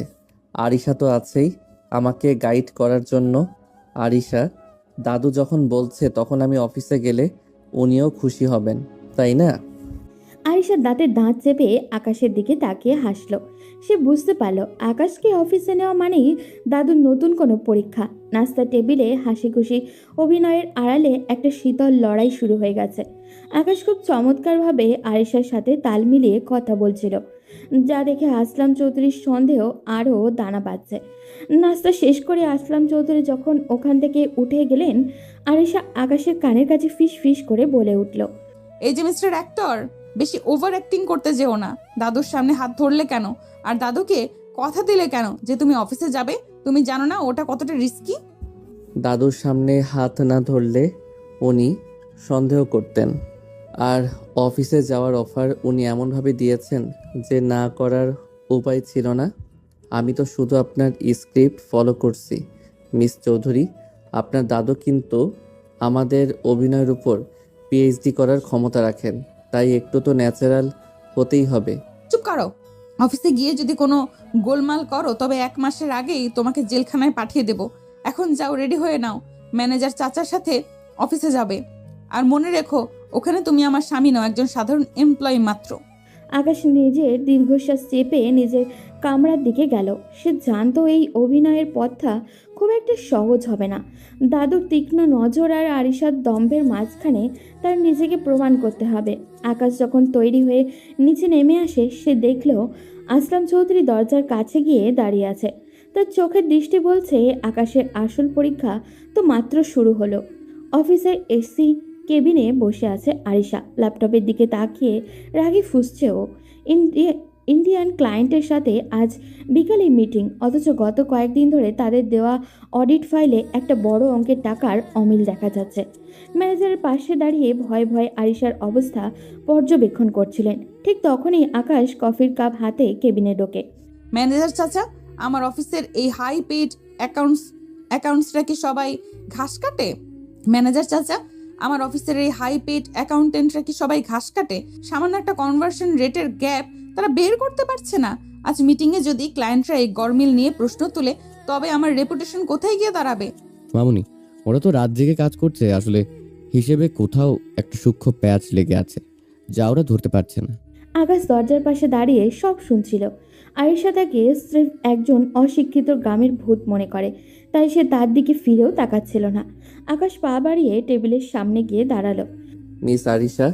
আরিশা তো আছেই আমাকে গাইড করার জন্য। আরিশা, দাদু যখন বলছে তখন আমি অফিসে গেলে উনিও খুশি হবেন, তাই না? আরিশার দাঁতে দাঁত চেপে আকাশের দিকে তাকিয়ে হাসলো। সে বুঝতে পারল আকাশকে অফিসে নেওয়া মানেই দাদুর নতুন কোনো পরীক্ষা। নাস্তার টেবিলে হাসি খুশি অভিনয়ের আড়ালে একটা শীতল লড়াই শুরু হয়ে গেছে। আকাশ খুব চমৎকারভাবে আরিশার সাথে তাল মিলিয়ে কথা বলছিল, যা দেখে আসলাম চৌধুরীর সন্দেহ আরও দানা বাঁধছে। নাস্তা শেষ করে আসলাম চৌধুরী যখন ওখান থেকে উঠে গেলেন, আরিশা আকাশের কানের কাছে ফিস ফিস করে বলে উঠল, এই যে মিস্টার অ্যাক্টর, বেশি ওভার অ্যাক্টিং করতে যেও না। দাদুর সামনে হাত ধরলে কেন? আর দাদুকে কথা দিলে কেন যে তুমি অফিসে যাবে? তুমি জানো না ওটা কতটা রিস্কি? দাদুর সামনে হাত না ধরলে উনি সন্দেহ করতেন। আর অফিসে যাওয়ার অফার উনি এমনভাবে দিয়েছেন যে না করার উপায় ছিল না। আমি তো শুধু আপনার স্ক্রিপ্ট ফলো করছি মিস চৌধুরী। আপনার দাদু কিন্তু আমাদের অভিনয়ের উপর পিএইচডি করার ক্ষমতা রাখেন, তাই একটু তো ন্যাচারাল হতেই হবে। চুপ করো। অফিসে গিয়ে যদি কোনো গোলমাল করো তবে 1 মাসের আগেই তোমাকে জেলখানায় পাঠিয়ে দেব। এখন যাও, রেডি হয়ে নাও, ম্যানেজার চাচার সাথে অফিসে যাবে। আর মনে রেখো, ওখানে তুমি আমার স্বামী নও, একজন সাধারণ এমপ্লয়ি মাত্র। আকাশ নিজের দীর্ঘশ্বাস চেপে নিজের কামরার দিকে গেল। সে জানতো এই অভিনয়ের পথটা খুব একটা সহজ হবে না। দাদুর তীক্ষ্ণ নজর আর আরিশার দম্ভের মাঝখানে তার নিজেকে প্রমাণ করতে হবে। আকাশ যখন তৈরি হয়ে নিচে নেমে আসে, সে দেখল আসলাম চৌধুরী দরজার কাছে গিয়ে দাঁড়িয়ে আছে। তার চোখের দৃষ্টি বলছে আকাশের আসল পরীক্ষা তো মাত্র শুরু হলো। অফিসের এসি কেবিনে বসে আছে আরিশা, ল্যাপটপের দিকে তাকিয়ে রাগে ফুঁসছে ও। ইন্ডিয়ান ক্লায়েন্টের সাথে আজ বিকালে মিটিং, অথচ গত কয়েকদিন ধরে তাদের দেওয়া অডিট ফাইলে একটা বড় অঙ্কের টাকার অমিল দেখা যাচ্ছে। ম্যানেজারের পাশে দাঁড়িয়ে ভয়ে ভয়ে আরিশার অবস্থা পর্যবেক্ষণ করছিলেন। ঠিক তখনই আকাশ কফির কাপ হাতে কেবিনে ঢোকে। ম্যানেজার চাচা, আমার অফিসের এই হাই পেড অ্যাকাউন্টসরা কি সবাই ঘাস কাটে? ম্যানেজার চাচা, আমার অফিসের এই হাই পেড অ্যাকাউন্টেন্টরা কি সবাই ঘাস কাটে? সামান্য একটা কনভার্সন রেটের গ্যাপ তারা বের করতে পারছে না। আজ মিটিংয়ে যদি ক্লায়েন্টরা এই গরমিল নিয়ে প্রশ্ন তুলে তবে আমার রেপুটেশন কোথায় গিয়ে দাঁড়াবে? মামুনি, ওরা তো রাত জেগে কাজ করছে, আসলে হিসেবে কোথাও একটা সূক্ষ্ম প্যাচ লেগে আছে যা ওরা ধরতে পারছে না। আকাশ দরজার পাশে দাঁড়িয়ে সব শুনছিল। আয়েশা তাকে স্রেফ একজন অশিক্ষিত গ্রামের ভূত মনে করে, তাই সে তার দিকে ফিরেও তাকাচ্ছিল না। আকাশ পা বাড়িয়ে টেবিলের সামনে গিয়ে দাঁড়ালো। মিস আরিশা,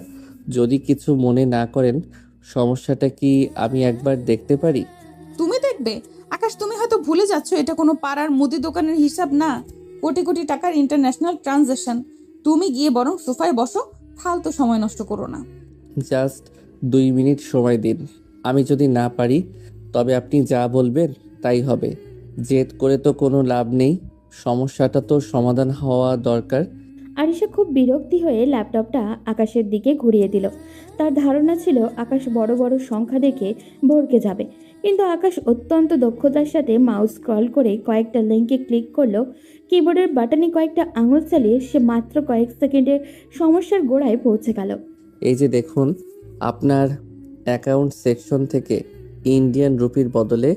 যদি কিছু মনে না করেন, সমস্যাটা কি আমি একবার দেখতে পারি? তুমি দেখবে? আকাশ, তুমি হয়তো ভুলে যাচ্ছ এটা কোনো পাড়ার মুদি দোকানের হিসাব না, কোটি কোটি টাকার ইন্টারন্যাশনাল ট্রানজাকশন। তুমি গিয়ে বরং সোফায় বসো, ফালতু সময় নষ্ট করো না। জাস্ট 2 মিনিট সময় দিন। আমি যদি না পারি তবে আপনি যা বলবেন তাই হবে। জেদ করে তো কোনো লাভ নেই, সমস্যাটা তো সমাধান হওয়া দরকার। আরিশা খুব বিরক্তি হয়ে ল্যাপটপটা আকাশের দিকে ঘুরিয়ে দিল। তার ধারণা ছিল আকাশ বড় বড় সংখ্যা দেখে ভড়কে যাবে, কিন্তু আকাশ অত্যন্ত দক্ষতার সাথে মাউস স্ক্রল করে কয়েকটা লিঙ্কে ক্লিক করলো। কিবোর্ডের বাটনে কয়েকটা আঙুল চালিয়ে সে মাত্র কয়েক সেকেন্ডের সমস্যার গোড়ায় পৌঁছে গেল। এই যে দেখুন, আপনার অ্যাকাউন্ট সেকশন থেকে ইন্ডিয়ান রুপির বদলে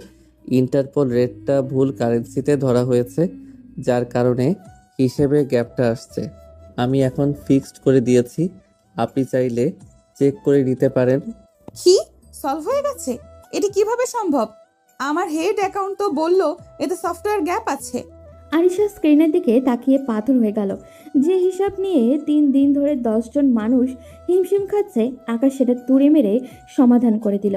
ইন্টারপোল রেটটা ভুল কারেন্সিতে ধরা হয়েছে, যার কারণে হিসেবে গ্যাপটা আসছে। আমি এখন ফিক্সড করে দিয়েছি, আপনি চাইলে চেক করে নিতে পারেন। কি সলভ হয়ে গেছে? এটি কিভাবে সম্ভব? আমার হেড অ্যাকাউন্ট তো বললো এতে সফটওয়্যার গ্যাপ আছে। আরিশা স্ক্রিনের দিকে তাকিয়ে পাথর হয়ে গেল। যে হিসাব নিয়ে 3 দিন ধরে 10 জন মানুষ হিমশিম খাচ্ছে, আকাশ সেটা তুড়ে মেরে সমাধান করে দিল।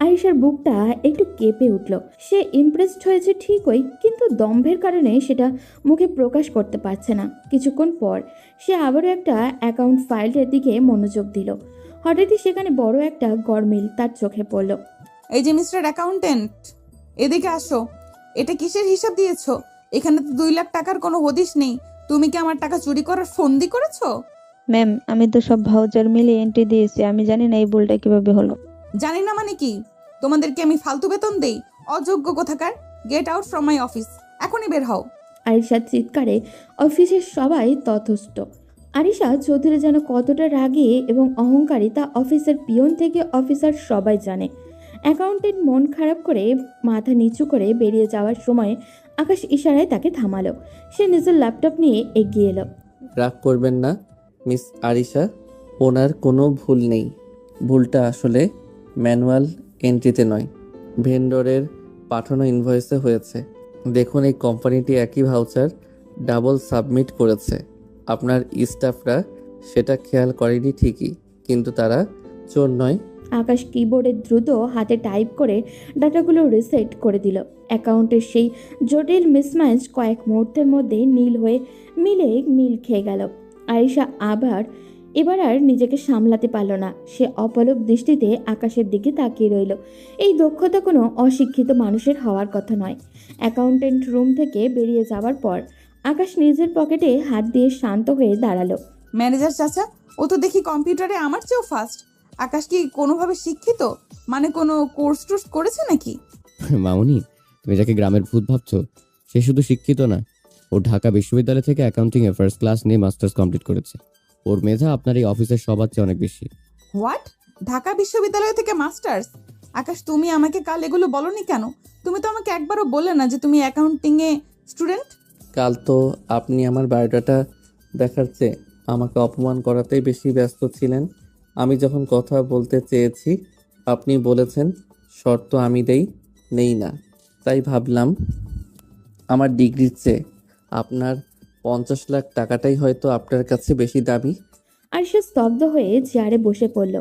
আরিশার বুকটা একটু কেঁপে উঠল। সে ইমপ্রেসড হয়েছে ঠিকই, কিন্তু দম্ভের কারণে সেটা মুখে প্রকাশ করতে পারছে না। কিছুক্ষণ পর সে আবারও একটা অ্যাকাউন্ট ফাইলের দিকে মনোযোগ দিল। হঠাৎই সেখানে বড় একটা গরমিল তার চোখে পড়ল। এই যে মিস্টার অ্যাকাউন্টেন্ট, এদিকে আসো। এটা কিসের হিসাব দিয়েছো? এখানে তো 2 লাখ টাকার কোনো হদিশ নেই। তুমি কি আমার টাকা চুরি করার ফন্দি করেছো? ম্যাম, আমি তো সব ভাউচার মিলিয়ে এন্ট্রি দিয়েছি। আমি জানি না এই ভুলটা কিভাবে হলো। জানি না মানে কি? তোমাদেরকে আমি ফালতু বেতন দেই? অযোগ্য কোথাকার! Get out from my office, এখনই বের হও। আরিশার চিৎকারে অফিসের সবাই তথস্থ। আরিশা চৌধুরী যেন কতটা রাগী এবং অহংকারী তা অফিসের পিয়ন থেকে অফিসার সবাই জানে। অ্যাকাউন্টেন্ট মন খারাপ করে মাথা নিচু করে বেরিয়ে যাওয়ার সময় আকাশ ইশারায় তাকে থামালো। সে নিজের ল্যাপটপ নিয়ে এগিয়ে এলো। রাগ করবেন না মিস আরিশা, ওনার কোনো ভুল নেই। ভুলটা আসলে ম্যানুয়াল এন্ট্রিতে নয়, ভেন্ডরের পাঠানো ইনভয়েসে হয়েছে। দেখুন, এই কোম্পানিটি একই ভাউচার ডাবল সাবমিট করেছে। আপনার স্টাফরা সেটা খেয়াল করেনি ঠিকই, কিন্তু তারা চোর নয়। আকাশ কিবোর্ডে দ্রুত হাতে টাইপ করে ডাটাগুলো রিসেট করে দিল। অ্যাকাউন্টের সেই জটিল মিসম্যাচ কয়েক মুহূর্তের মধ্যে মিল খেয়ে গেল। আরিশা এবার আর নিজেকে সামলাতে পারল না। সে অপলক দৃষ্টিতে আকাশের দিকে তাকিয়ে রইল। এই দক্ষতা কোনো অশিক্ষিত মানুষের হওয়ার কথা নয়। অ্যাকাউন্টেন্ট রুম থেকে বেরিয়ে যাওয়ার পর আকাশ নিজের পকেটে হাত দিয়ে শান্ত হয়ে দাঁড়ালো। ম্যানেজার চাচা, ও তো দেখি কম্পিউটারে আমার চেয়েও ফাস্ট। আকাশ কি কোনোভাবে শিক্ষিত? মানে কোনো কোর্স টোর্স করেছে নাকি? মামুনি, তুমি যাকে গ্রামের ভূত ভাবছো, সে শুধু শিক্ষিত না, ও ঢাকা বিশ্ববিদ্যালয় থেকে অ্যাকাউন্টিং এ ফার্স্ট ক্লাস নিয়ে মাস্টার্স কমপ্লিট করেছে। ওর মেধা আপনার এই অফিসের সবার চেয়ে অনেক বেশি। হোয়াট? ঢাকা বিশ্ববিদ্যালয় থেকে মাস্টার্স? আকাশ, তুমি আমাকে কাল এগুলো বলনি কেন? তুমি তো আমাকে একবারও বললে না যে তুমি অ্যাকাউন্টিং এ স্টুডেন্ট। কাল তো আপনি আমার বায়োডাটা দেখার চেয়ে আমাকে অপমান করাতেই বেশি ব্যস্ত ছিলেন। আমি যখন কথা বলতে চেয়েছি, আপনি বলেছেন শর্ত আমি নেই না। তাই ভাবলাম আমার ডিগ্রির চেয়ে আপনার 50 লাখ টাকাটাই হয়তো আপনার কাছে বেশি দামি। আর সে স্তব্ধ হয়ে চেয়ারে বসে পড়ল।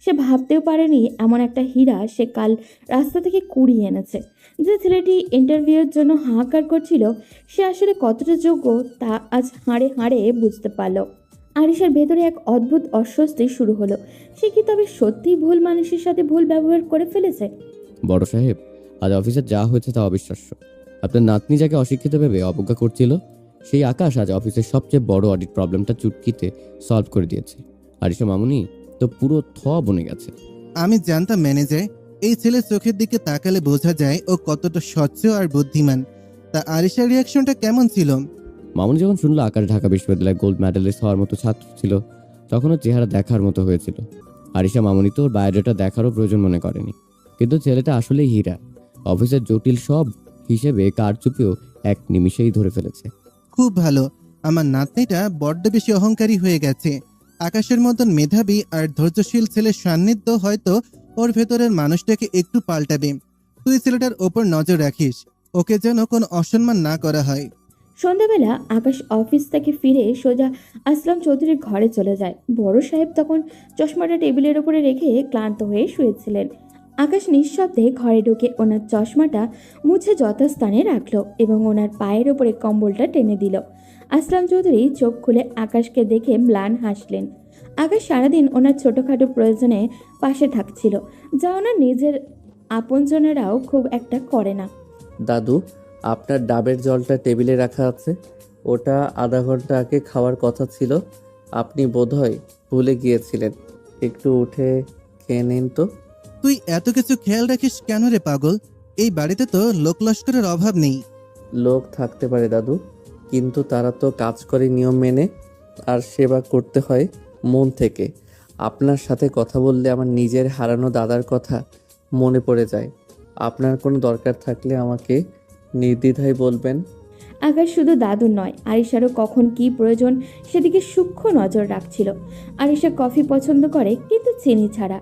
সে ভাবতেও পারেনি এমন একটা হীরা সে কাল রাস্তা থেকে কুড়িয়ে এনেছে। যে ছেলেটি ইন্টারভিউয়ের জন্য হাহাকার করছিল, সে আসলে কতটা যোগ্য তা আজ হাড়ে হাড়ে বুঝতে পারল। আরিশার ভেতরে এক অদ্ভুত অস্বস্তি শুরু হলো। সে কি তবে সত্যিই ভুল মানুষের সাথে ভুল ব্যবহার করে ফেলেছে? বড় সাহেব, আজ অফিসে যা হয়েছে তা অবিশ্বাস্য। আপনার নাতনি যাকে অশিক্ষিত ভেবে অবজ্ঞা করছিল, সেই আকাশ আজ অফিসের সবচেয়ে বড় অডিট প্রবলেমটা চুটকিতে সলভ করে দিয়েছে। আরিশা মামুনি তো পুরো বনে গেছে। আমি জানতাম ম্যানেজার, এই ছেলের চোখের দিকে তাকালে বোঝা যায় ও কতটা স্বচ্ছ আর বুদ্ধিমান। তা আরিশার রিয়াকশনটা কেমন ছিল? মামুনি যখন শুনলো আকাশ ঢাকা বিশ্ববিদ্যালয়ে গোল্ড মেডালিস্ট হওয়ার মতো ছাত্র ছিল, তখন ওর চেহারা দেখার মতো হয়েছিল। আরিশা মামুনি তো ওর বায়োডাটা দেখারও প্রয়োজন মনে করেনি, কিন্তু ছেলেটা আসলেই হীরা। অফিসের জটিল সব হিসেবে কারচুপিও এক নিমিষেই ধরে ফেলেছে। খুব ভালো। আমার নাতনিটা বড্ড বেশি অহংকারী হয়ে গেছে। আকাশের মতন মেধাবী আর ধৈর্যশীল ছেলের সান্নিধ্য হয়তো ওর ভেতরের মানুষটাকে একটু পাল্টাবে। তুই ছেলেটার ওপর নজর রাখিস, ওকে যেন কোনো অসম্মান না করা হয়। সন্ধ্যাবেলা আকাশ অফিস থেকে ফিরে সোজা আসলাম চৌধুরীর ঘরে চলে যায়। বড় সাহেব তখন চশমাটা টেবিলের উপরে রেখে ক্লান্ত হয়ে শুয়েছিলেন। আকাশ নিঃশব্দে ঘরে ঢুকে ওনার চশমাটা মুছে যথাস্থানে রাখলো এবং ওনার পায়ের ওপরে কম্বলটা টেনে দিল। আসলাম চৌধুরী চোখ খুলে আকাশকে দেখে ম্লান হাসলেন। আকাশ সারাদিন ওনার ছোটোখাটো প্রয়োজনে পাশে থাকছিল, যা ওনার নিজের আপনজনেরাও খুব একটা করে না। দাদু, আপনার ডাবের জলটা টেবিলে রাখা আছে, ওটা আধা ঘন্টা আগে খাওয়ার কথা ছিল, আপনি বোধহয় ভুলে গিয়েছিলেন। একটু উঠে খেয়ে নিন তো। তুই এত কিছু খেয়াল রাখিস কেন রে পাগল? এই বাড়িতে তো লোক লস্করের অভাব নেই। লোক থাকতে পারে দাদু, কিন্তু তারা তো কাজ করে নিয়ম মেনে, আর সেবা করতে হয় মন থেকে। আপনার সাথে কথা বললে আমার নিজের হারানো দাদার কথা মনে পড়ে যায়। আপনার কোনো দরকার থাকলে আমাকে নির্দ্বিধায় বলবেন। আকাশ শুধু দাদুর নয়, আরিশারও কখন কি প্রয়োজন সেদিকে সূক্ষ্ম নজর রাখছিল। আরিশা কফি পছন্দ করে, কিন্তু চিনি ছাড়া।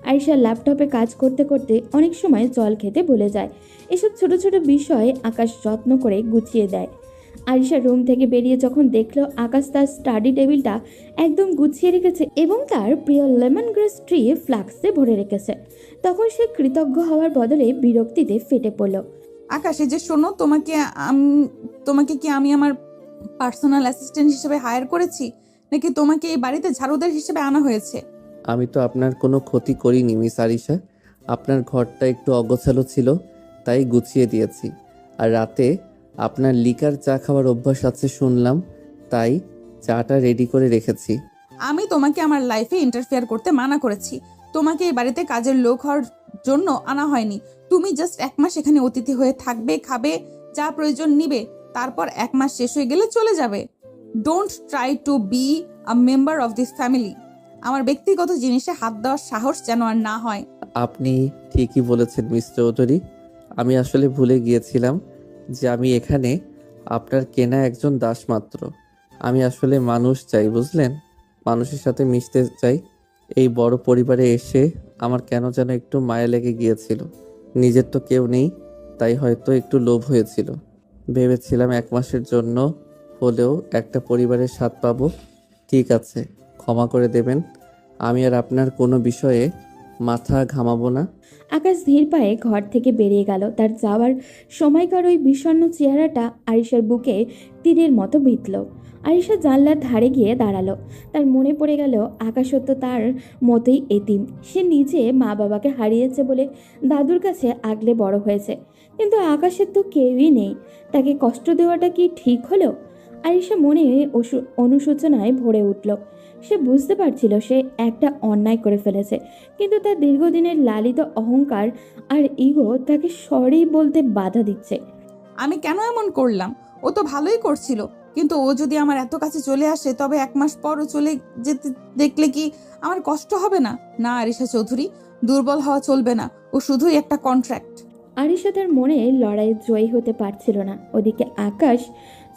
আরিশা ল্যাপটপে কাজ করতে করতে অনেক সময় জল খেতে ভুলে যায়। এসব ছোট ছোট বিষয় আকাশ যত্ন করে গুছিয়ে দেয়। আরিশা রুম থেকে বেরিয়ে যখন দেখলো আকাশ তার স্টাডি টেবিলটা একদম গুছিয়ে রেখেছে এবং তার প্রিয় লেমন গ্রাস ট্রি ফ্লাক্সে ভরে রেখেছে, তখন সে কৃতজ্ঞ হওয়ার বদলে বিরক্তিতে ফেটে পড়ল। আকাশ, এই যে শোনো, তোমাকে কি আমি আমার পার্সোনাল অ্যাসিস্ট্যান্ট হিসেবে হায়ার করেছি, নাকি তোমাকে এই বাড়িতে ঝাড়ুদার হিসেবে আনা হয়েছে? আমি তো আপনার কোনো ক্ষতি করিনি মিস আরিশা। আপনার ঘরটা একটু অগোছালো ছিল, তাই গুছিয়ে দিয়েছি। আর রাতে আপনার লিকার চা খাওয়ার অভ্যাস আছে শুনলাম, তাই চাটা রেডি করে রেখেছি। আমি তোমাকে আমার লাইফে ইন্টারফেয়ার করতে মানা করেছি। তোমাকে এই বাড়িতে কাজের লোক হওয়ার জন্য আনা হয়নি। তুমি জাস্ট 1 মাস এখানে অতিথি হয়ে থাকবে, খাবে, যা প্রয়োজন নিবে, তারপর 1 মাস শেষ হয়ে গেলে চলে যাবে। Don't try to be a member of this family. আমার ব্যক্তিগত জিনিসে হাত দেওয়ার সাহস যেন আর না হয়। আপনি ঠিকই বলেছেন মিস চৌধুরী। আমি আসলে ভুলে গিয়েছিলাম যে আমি এখানে আপনার কেনা একজন দাস মাত্র। আমি আসলে মানুষ চাই, বুঝলেন? মানুষের সাথে মিশতে চাই। এই বড় পরিবারে এসে আমার কেন যেন একটু মায়া লেগে গিয়েছিল। নিজের তো কেউ নেই, তাই হয়তো একটু লোভ হয়েছিল। ভেবেছিলাম 1 মাসের জন্য হলেও একটা পরিবারের স্বাদ পাবো। ঠিক আছে, ক্ষমা করে দেবেন। আমি আর আপনার কোনো বিষয়ে মাথা ঘামাবো না। আকাশ ধীর পায়ে ঘর থেকে বেরিয়ে গেল। তার যাওয়ার সময়কার ওই বিষণ্ণ চেহারাটা আরিশার বুকে তীরের মতো বিঁধল। আরিশা জানলার ধারে গিয়ে দাঁড়ালো। তার মনে পড়ে গেল আকাশও তো তার মতোই এতিম। সে নিজে মা বাবাকে হারিয়েছে বলে দাদুর কাছে আগলে বড় হয়েছে, কিন্তু আকাশের তো কেউই নেই। তাকে কষ্ট দেওয়াটা কি ঠিক হলো? আরিশা মনে অনুশোচনায় ভরে উঠল। সে বুঝতে পারছিল সে একটা অন্যায় করে ফেলেছে, কিন্তু তার দীর্ঘদিনের লালিত অহংকার আর ইগো তাকে সরি বলতে বাধা দিচ্ছে। আমি কেন এমন করলাম? ও তো ভালোই করছিল, কিন্তু ও যদি আমার এত কাছে চলে আসে, তবে 1 মাস পর ও চলে যেতে দেখলে কি আমার কষ্ট হবে না? না আরিশা চৌধুরী, দুর্বল হওয়া চলবে না। ও শুধুই একটা কন্ট্রাক্ট। আরিশা তার মনে লড়াইয়ে জয়ী হতে পারছিল না। ওদিকে আকাশ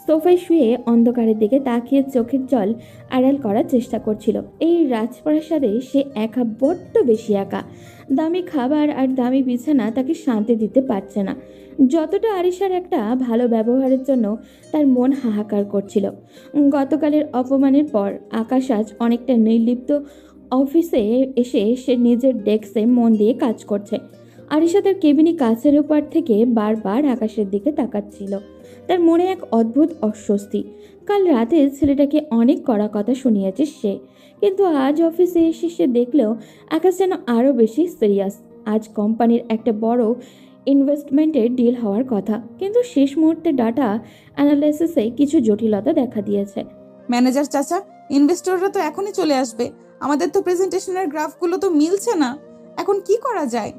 সোফায় শুয়ে অন্ধকারের দিকে তাকিয়ে চোখের জল আড়াল করার চেষ্টা করছিল। এই রাজপ্রাসাদে সে একা, বড্ড বেশি একা। দামি খাবার আর দামি বিছানা তাকে শান্তি দিতে পারছে না, যতটা আরিশার একটা ভালো ব্যবহারের জন্য তার মন হাহাকার করছিল। গতকালের অপমানের পর আকাশ আজ অনেকটা নির্লিপ্ত। অফিসে এসে সে নিজের ডেস্কে মন দিয়ে কাজ করছে। আরিশা তার কেবিনে কাছের ওপার থেকে বারবার আকাশের দিকে তাকাচ্ছিল। তার মনে এক অদ্ভুত অস্বস্তি। কাল রাতে ছেলেটাকে অনেক কড়া কথা শুনিয়েছে সে, কিন্তু আজ অফিসে এসে সে দেখলেও আকাশ যেন আরও বেশি সিরিয়াস। আজ কোম্পানির একটা বড় ইনভেস্টমেন্টের ডিল হওয়ার কথা, কিন্তু শেষ মুহূর্তে ডাটা অ্যানালাইসিসে কিছু জটিলতা দেখা দিয়েছে। ম্যানেজার চাচা, ইনভেস্টররা তো এখনই চলে আসবে। আমাদের তো প্রেজেন্টেশনের গ্রাফগুলো তো মিলছে না। এখন কি করা যায়?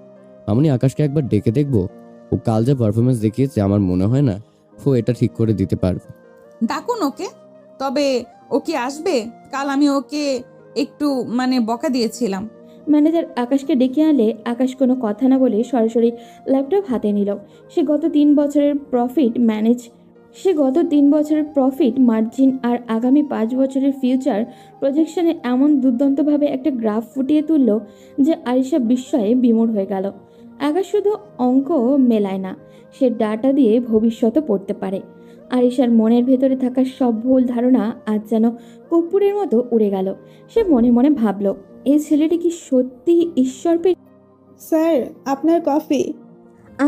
আমি আকাশকে একবার ডেকে দেখবো। ও কাল যা পারফরমেন্স দেখিয়েছে আমার মনে হয় না ও এটা ঠিক করে দিতে পারবে। ডাকুন ওকে। তবে ও কি আসবে? কাল আমি ওকে একটু বকা দিয়েছিলাম। ম্যানেজার আকাশকে ডেকে আনলে আকাশ কোনো কথা না বলে সরাসরি ল্যাপটপ হাতে নিল। সে গত 3 বছরের প্রফিট মার্জিন আর আগামী 5 বছরের ফিউচার প্রজেকশনে এমন দুর্দান্তভাবে একটা গ্রাফ ফুটিয়ে তুলল যে আরিশা বিস্ময়ে বিমূঢ় হয়ে গেল। আকাশ শুধু অঙ্ক মেলায় না, সে ডাটা দিয়ে ভবিষ্যৎও পড়তে পারে। আরিশার মনের ভেতরে থাকা সব ভুল ধারণা আজ যেন কর্পূরের মতো উড়ে গেল। সে মনে মনে ভাবল, এই ছেলেটি কি সত্যি ঈশ্বর স্যার, আপনার কফি।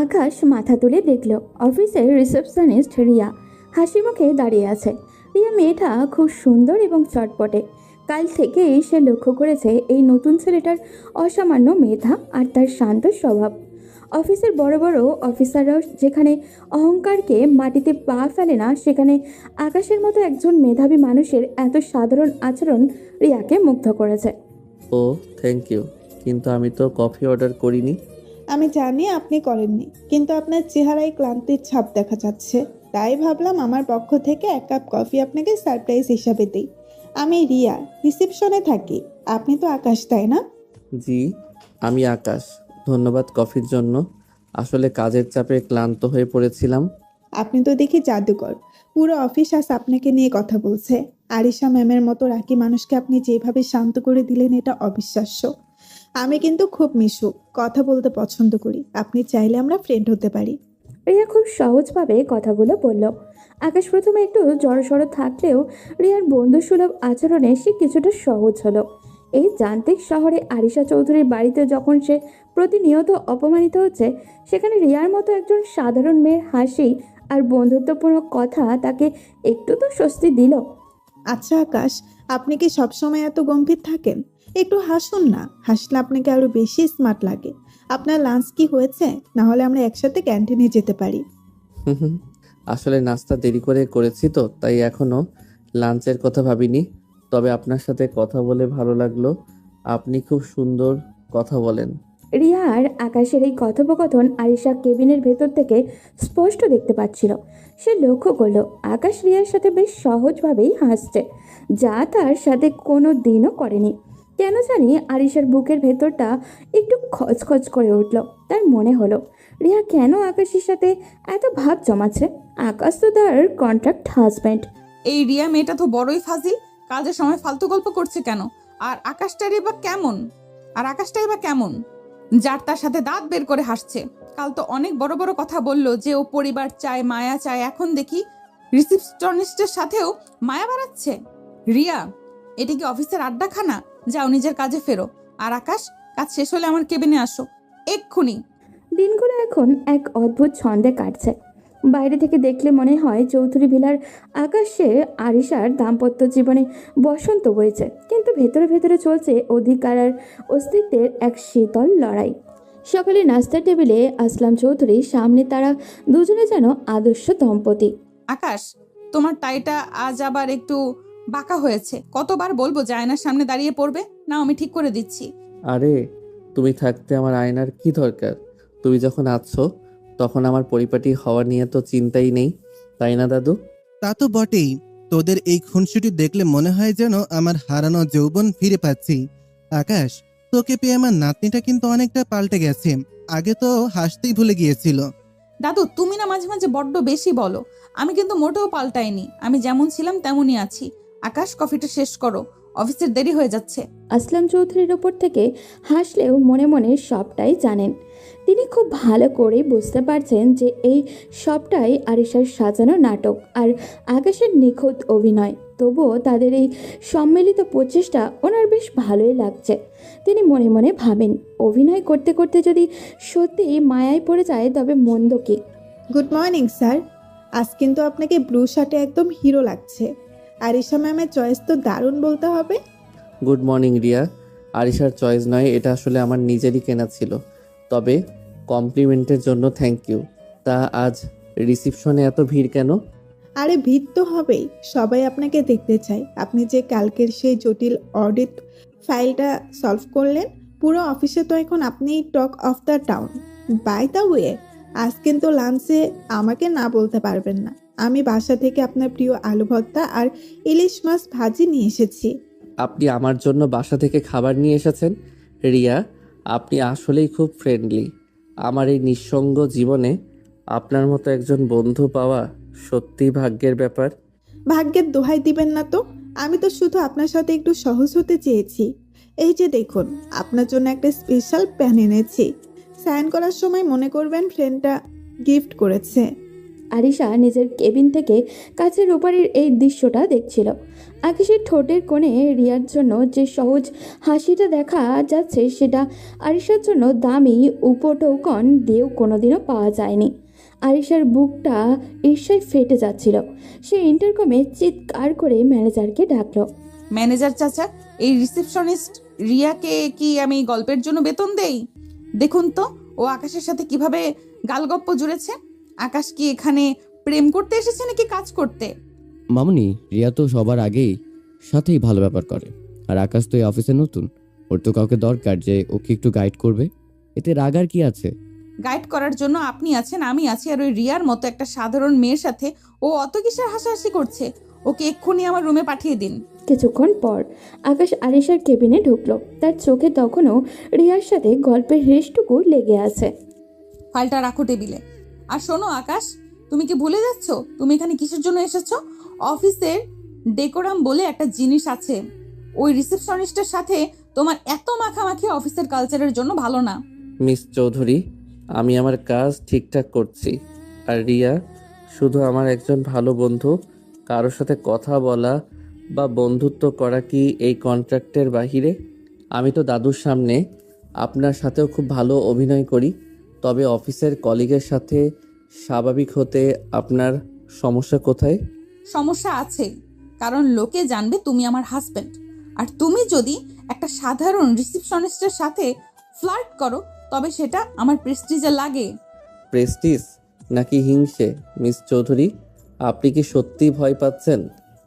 আকাশ মাথা তুলে দেখল অফিসের রিসেপশনিস্ট রিয়া হাসি মুখে দাঁড়িয়ে আছে। রিয়া মেয়েটা খুব সুন্দর এবং চটপটে। কাল থেকেই সে লক্ষ্য করেছে এই নতুন ছেলেটার অসামান্য মেধা আর তার শান্ত স্বভাব। অফিসের বড় বড় অফিসাররাও যেখানে অহংকারকে মাটিতে পা ফেলে না, সেখানে আকাশের মতো একজন মেধাবী মানুষের এত সাধারণ আচরণ রিয়াকে মুগ্ধ করেছে। ও থ্যাংক ইউ, কিন্তু আমি তো কফি অর্ডার করিনি। আমি জানি আপনি করেননি, কিন্তু আপনার চেহারায় ক্লান্তির ছাপ দেখা যাচ্ছে। তাই ভাবলাম আমার পক্ষ থেকে 1 কাপ কফি আপনাকে সারপ্রাইজ হিসাবে দিই। আমি রিয়া, রিসেপশনে থাকি। আপনি তো আকাশ, তাই না? জি, আমি আকাশ। ধন্যবাদ কফির জন্য। আসলে কাজের চাপে ক্লান্ত হয়ে পড়েছিলাম। আপনি তো দেখি জাদুকর। পুরো অফিস আজ আপনাকে নিয়ে কথা বলছে। আরিশা ম্যামের মতো রাকি মানুষকে আপনি যেভাবে শান্ত করে দিলেন, এটা অবিশ্বাস্য। আমি কিন্তু খুব মিশুক, কথা বলতে পছন্দ করি। আপনি চাইলে আমরা ফ্রেন্ড হতে পারি। রিয়া খুব সহজভাবে কথাগুলো বলল। আকাশ প্রথমে একটু জড়সড় থাকলেও রিয়ার বন্ধুসুলভ আচরণে সে কিছুটা সহজ হলো। এই যান্ত্রিক শহরে আরিশা চৌধুরীর বাড়িতে যখন সে প্রতিনিয়ত অপমানিত হচ্ছে, সেখানে রিয়ার মতো একজন সাধারণ মেয়ের হাসি আর বন্ধুত্বপূর্ণ কথা তাকে একটু তো স্বস্তি দিল। আচ্ছা আকাশ, আপনি কি সবসময় এত গম্ভীর থাকেন? একটু হাসুন না, হাসলে আপনাকে আরো বেশি স্মার্ট লাগে। আপনার লাঞ্চ কি হয়েছে? না হলে আমরা একসাথে ক্যান্টিনে যেতে পারি। আসলে নাস্তা দেরি করে করেছি তো, তাই এখনো লাঞ্চের কথা ভাবিনি। তবে আপনার সাথে কথা বলে ভালো লাগলো। আপনি খুব সুন্দর কথা বলেন। রিয়া আর আকাশের এই কথোপকথন আরিশা কেবিনের ভেতর থেকে স্পষ্ট দেখতে পাচ্ছিল। সে লক্ষ্য করলো আকাশ রিয়ার সাথে বেশ সহজভাবেই হাসছে, যা তার সাথে কোনো দিনও করেনি। কেন জানি আরিশার বুকের ভেতরটা একটু খচখচ করে উঠল। তার মনে হলো রিয়া কেন আকাশের সাথে এত ভাব জমাচ্ছে। আকাশ তো তার কন্ট্রাক্ট হাজব্যান্ড। এই রিয়া মেয়েটা তো বড়ই ফাজিল। কাজের সময় ফালতু গল্প করছে কেন? আর আকাশটাই বা কেমন যার তার সাথে দাঁত বের করে হাসছে? কাল তো অনেক বড় বড় কথা বললো যে ও পরিবার চায়, মায়া চায়। এখন দেখি রিসিপশনিস্টের সাথেও মায়া বাড়াচ্ছে। রিয়া, এটা কি অফিসের আড্ডাখানা? যাও নিজের কাজে ফেরো। আর আকাশ, কাজ শেষ হলে আমার কেবিনে আসো এক্ষুনি। দিনগুলো এখন এক অদ্ভুত ছন্দে কাটছে। বাইরে থেকে দেখলে মনে হয় চৌধুরী ভিলার আকাশে আরিশার দাম্পত্য জীবনে বসন্ত বইছে, কিন্তু ভেতরে ভেতরে চলছে অধিকার আর অস্তিত্বের এক শীতল লড়াই। সকালে নাস্তার টেবিলে আসলাম চৌধুরী সামনে, তারা দুজনে যেন আদর্শ দম্পতি। আকাশ, তোমার টাইটা আজ আবার একটু বাঁকা হয়েছে। কতবার বলবো যে আয়নার সামনে দাঁড়িয়ে পড়বে? না, আমি ঠিক করে দিচ্ছি। আরে, তুমি থাকতে আমার আয়নার কি দরকার? তুমি যখন আছো তখন আমার পরিপাটি হওয়া নিয়ে তো চিন্তাই নেই, তাই না দাদু? তা তো বটেই। তোদের এই খুনসুটি দেখলে মনে হয় যেন আমার হারানো যৌবন ফিরে পাচ্ছি। আকাশ, তোকে পেয়ে আমার নাতনিটা কিন্তু অনেকটা পাল্টে গেছে। আগে তো হাসতেই ভুলে গিয়েছিল। দাদু, তুমি না মাঝে মাঝে বড্ড বেশি বলো। আমি কিন্তু মোটেও পাল্টাইনি। আমি যেমন ছিলাম তেমনই আছি। আকাশ, কফিটা শেষ করো, অফিসের দেরি হয়ে যাচ্ছে। আসলাম চৌধুরীর ওপর থেকে হাসলেও মনে মনে সবটাই জানেন। তিনি খুব ভালো করে বুঝতে পারছেন যে এই সবটাই আরিশার সাজানো নাটক আর আকাশের নিখুঁত অভিনয়। তবুও তাদের এই সম্মিলিত প্রচেষ্টা ওনার বেশ ভালোই লাগছে। তিনি মনে মনে ভাবেন, অভিনয় করতে করতে যদি সত্যি মায়ায় পড়ে যায় তবে মন্দ কি। Good morning sir. আজ কিন্তু আপনাকে ব্লু শার্টে একদম হিরো লাগছে। আরিশা ম্যামের চয়েস তো দারুণ বলতে হবে। Good morning Riya. আরিশার চয়েস নয়, এটা আসলে আমার নিজেরই কেনা ছিল। তবে কমপ্লিমেন্টের জন্য থ্যাংক ইউ। তা আজ রিসিপশনে এত ভিড় কেন? আরে ভিড় তো হবেই, সবাই আপনাকে দেখতে চায়। আপনি যে কালকের সেই জটিল অডিট ফাইলটা সলভ করলেন, পুরো অফিসে তো এখন আপনিই talk of the town. By the way, আজ কিন্তু লাঞ্চে আমাকে না বলতে পারবেন না। আমি বাসা থেকে আপনার প্রিয় আলু ভর্তা আর ইলিশ মাছ ভাজি নিয়ে এসেছি। আপনি আমার জন্য বাসা থেকে খাবার নিয়ে এসেছেন? রিয়া, আপনি আসলেই খুব ফ্রেন্ডলি। আমার এই নিঃসঙ্গ জীবনে আপনার মতো একজন বন্ধু পাওয়া সত্যিই ভাগ্যের ব্যাপার। ভাগ্যের দোহাই দিবেন না তো। আমি তো শুধু আপনার সাথে একটু সহজ হতে চেয়েছি। এই যে দেখুন, আপনার জন্য একটা স্পেশাল প্যান এনেছি। সাইন করার সময় মনে করবেন ফ্রেন্ডটা গিফট করেছে। আরিশা নিজের কেবিন থেকে কাছের ওপারের এই দৃশ্যটা দেখছিল। আকাশের ঠোঁটের কোণে রিয়ার জন্য যে সহজ হাসিটা দেখা যাচ্ছে, সেটা আরিশার জন্য দামি উপটৌকন দিয়েও কোনোদিনও পাওয়া যায়নি। আরিশার বুকটা ঈর্ষায় ফেটে যাচ্ছিল। সে ইন্টারকমে চিৎকার করে ম্যানেজারকে ডাকলো। ম্যানেজার চাচা, এই রিসেপশনিস্ট রিয়াকে কি আমি গল্পের জন্য বেতন দেই? দেখুন তো ও আকাশের সাথে কিভাবে গালগপ্প জুড়েছে। আকাশ কি এখানে প্রেম করতে এসেছে নাকি কাজ করতে? মামুনি, রিয়া তো সবার আগেই সাথেই ভালো ব্যাপার করে। আর আকাশ তো এই অফিসে নতুন, ওর তো কাউকে দরকার যে ওকে একটু গাইড করবে। এতে রাগ আর কি আছে? গাইড করার জন্য আপনি আছেন, আমি আছি, আর ওই রিয়ার মতো একটা সাধারণ মেয়ের সাথে ও অত কিসের হাসাহাসি করছে? ওকে এক্ষুনি আমার রুমে পাঠিয়ে দিন। কিছুক্ষণ পর আকাশ আরিশার কেবিনে ঢুকলো। তার চোখে তখনও রিয়ার সাথে গল্পের রেশটুকু লেগে আছে। ফাইলটা রাখো টেবিলে। আর শোনো আকাশ, তুমি কি ভুলে যাচ্ছ তুমি এখানে কিসের জন্য এসেছো? অফিসের ডেকোরাম বলে একটা জিনিস আছে। ওই রিসেপশনিস্টের সাথে তোমার এত মাখামাখি অফিসের কালচারের জন্য ভালো না। মিস চৌধুরী, আমি আমার কাজ ঠিকঠাক করছি। আর রিয়া শুধু আমার একজন ভালো বন্ধু। কারোর সাথে কথা বলা বা বন্ধুত্ব করা কি এই কন্ট্রাক্টের বাহিরে? আমি তো দাদুর সামনে আপনার সাথেও খুব ভালো অভিনয় করি। তবে অফিসের কলিগের সাথে স্বাভাবিক হতে আপনার সমস্যা কোথায়? সমস্যা আছে, কারণ লোকে জানবে তুমি আমার হাজবেন্ড। আর তুমি যদি একটা সাধারণ রিসেপশনিস্টের সাথে ফ্লার্ট করো তবে সেটা আমার প্রেস্টিজে লাগে। প্রেস্টিজ নাকি হিংসে? মিস চৌধুরী, আপনি কি সত্যি ভয় পাচ্ছেন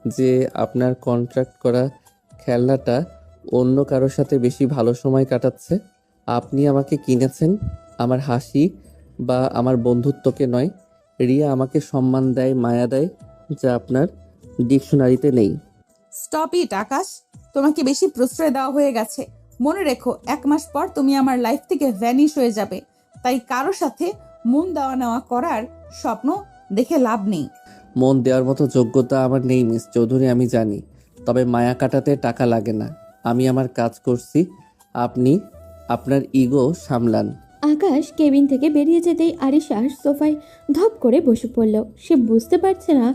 যে আপনার কন্ট্রাক্ট করা খেলনাটা অন্য কারোর সাথে বেশি ভালো সময় কাটাচ্ছে? আপনি আমাকে কিনেছেন আমার হাসি বা আমার বন্ধুত্বকে নয়। রিয়া আমাকে সম্মান দেয়, মায়া দেয়, যা আপনার ডিকশনারিতে নেই। স্টপ ইট আকাশ, তোমাকে বেশি প্রশ্রয় দেওয়া হয়ে গেছে। মনে রেখো 1 মাস পর তুমি আমার লাইফ থেকে ভ্যানিশ হয়ে যাবে। তাই কারোর সাথে মন দেওয়া নেওয়া করার স্বপ্ন দেখে লাভ নেই। মন দেওয়ার মতো যোগ্যতা আমার নেই মিস চৌধুরী, আমি জানি। তবে মায়া কাটাতে টাকা লাগে না। আমি আমার কাজ করছি, আপনি আপনার ইগো সামলান। আকাশ কেবিন থেকে বেরিয়ে যেতেই আরিশা সোফায় ধপ করে বসে পড়ল। সে বুঝতে পারছে না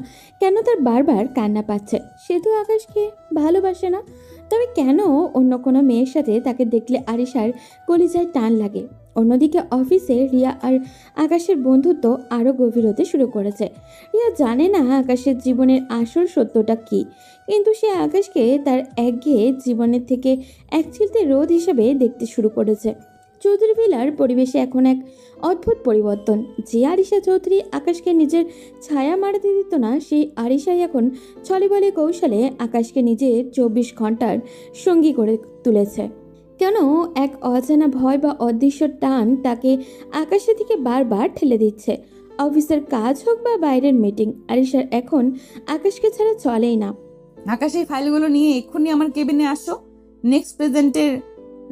কেন তার বারবার কান্না পাচ্ছে। সে তো আকাশকে ভালোবাসে না, তবে কেন অন্য কোনো মেয়ের সাথে তাকে দেখলে আরিশার কলিজায় টান লাগে। অন্যদিকে অফিসে রিয়া আর আকাশের বন্ধুত্ব আরও গভীর হতে শুরু করেছে। রিয়া জানে না আকাশের জীবনের আসল সত্যটা কী, কিন্তু সে আকাশকে তার একঘেয়ে জীবনের থেকে এক চিলতে রোদ হিসেবে দেখতে শুরু করেছে। চৌধুরী ভিলার পরিবেশে এখন এক অদ্ভুত পরিবর্তন। যে আরিশা চৌধুরী আকাশকে নিজের ছায়া মারাতে দিত না, সেই আরিশাই এখন ছলে বলে কৌশলে আকাশকে নিজের 24 ঘন্টার সঙ্গী করে তুলেছে। কেন এক অজানা ভয় বা অদৃশ্য টান তাকে আকাশের দিকে বারবার ঠেলে দিচ্ছে। অফিসের কাজ হোক বা বাইরের মিটিং, আরিশার এখন আকাশকে ছাড়া চলেই না। আকাশ এই ফাইলগুলো নিয়ে এক্ষুনি আমার কেবিনে আসো।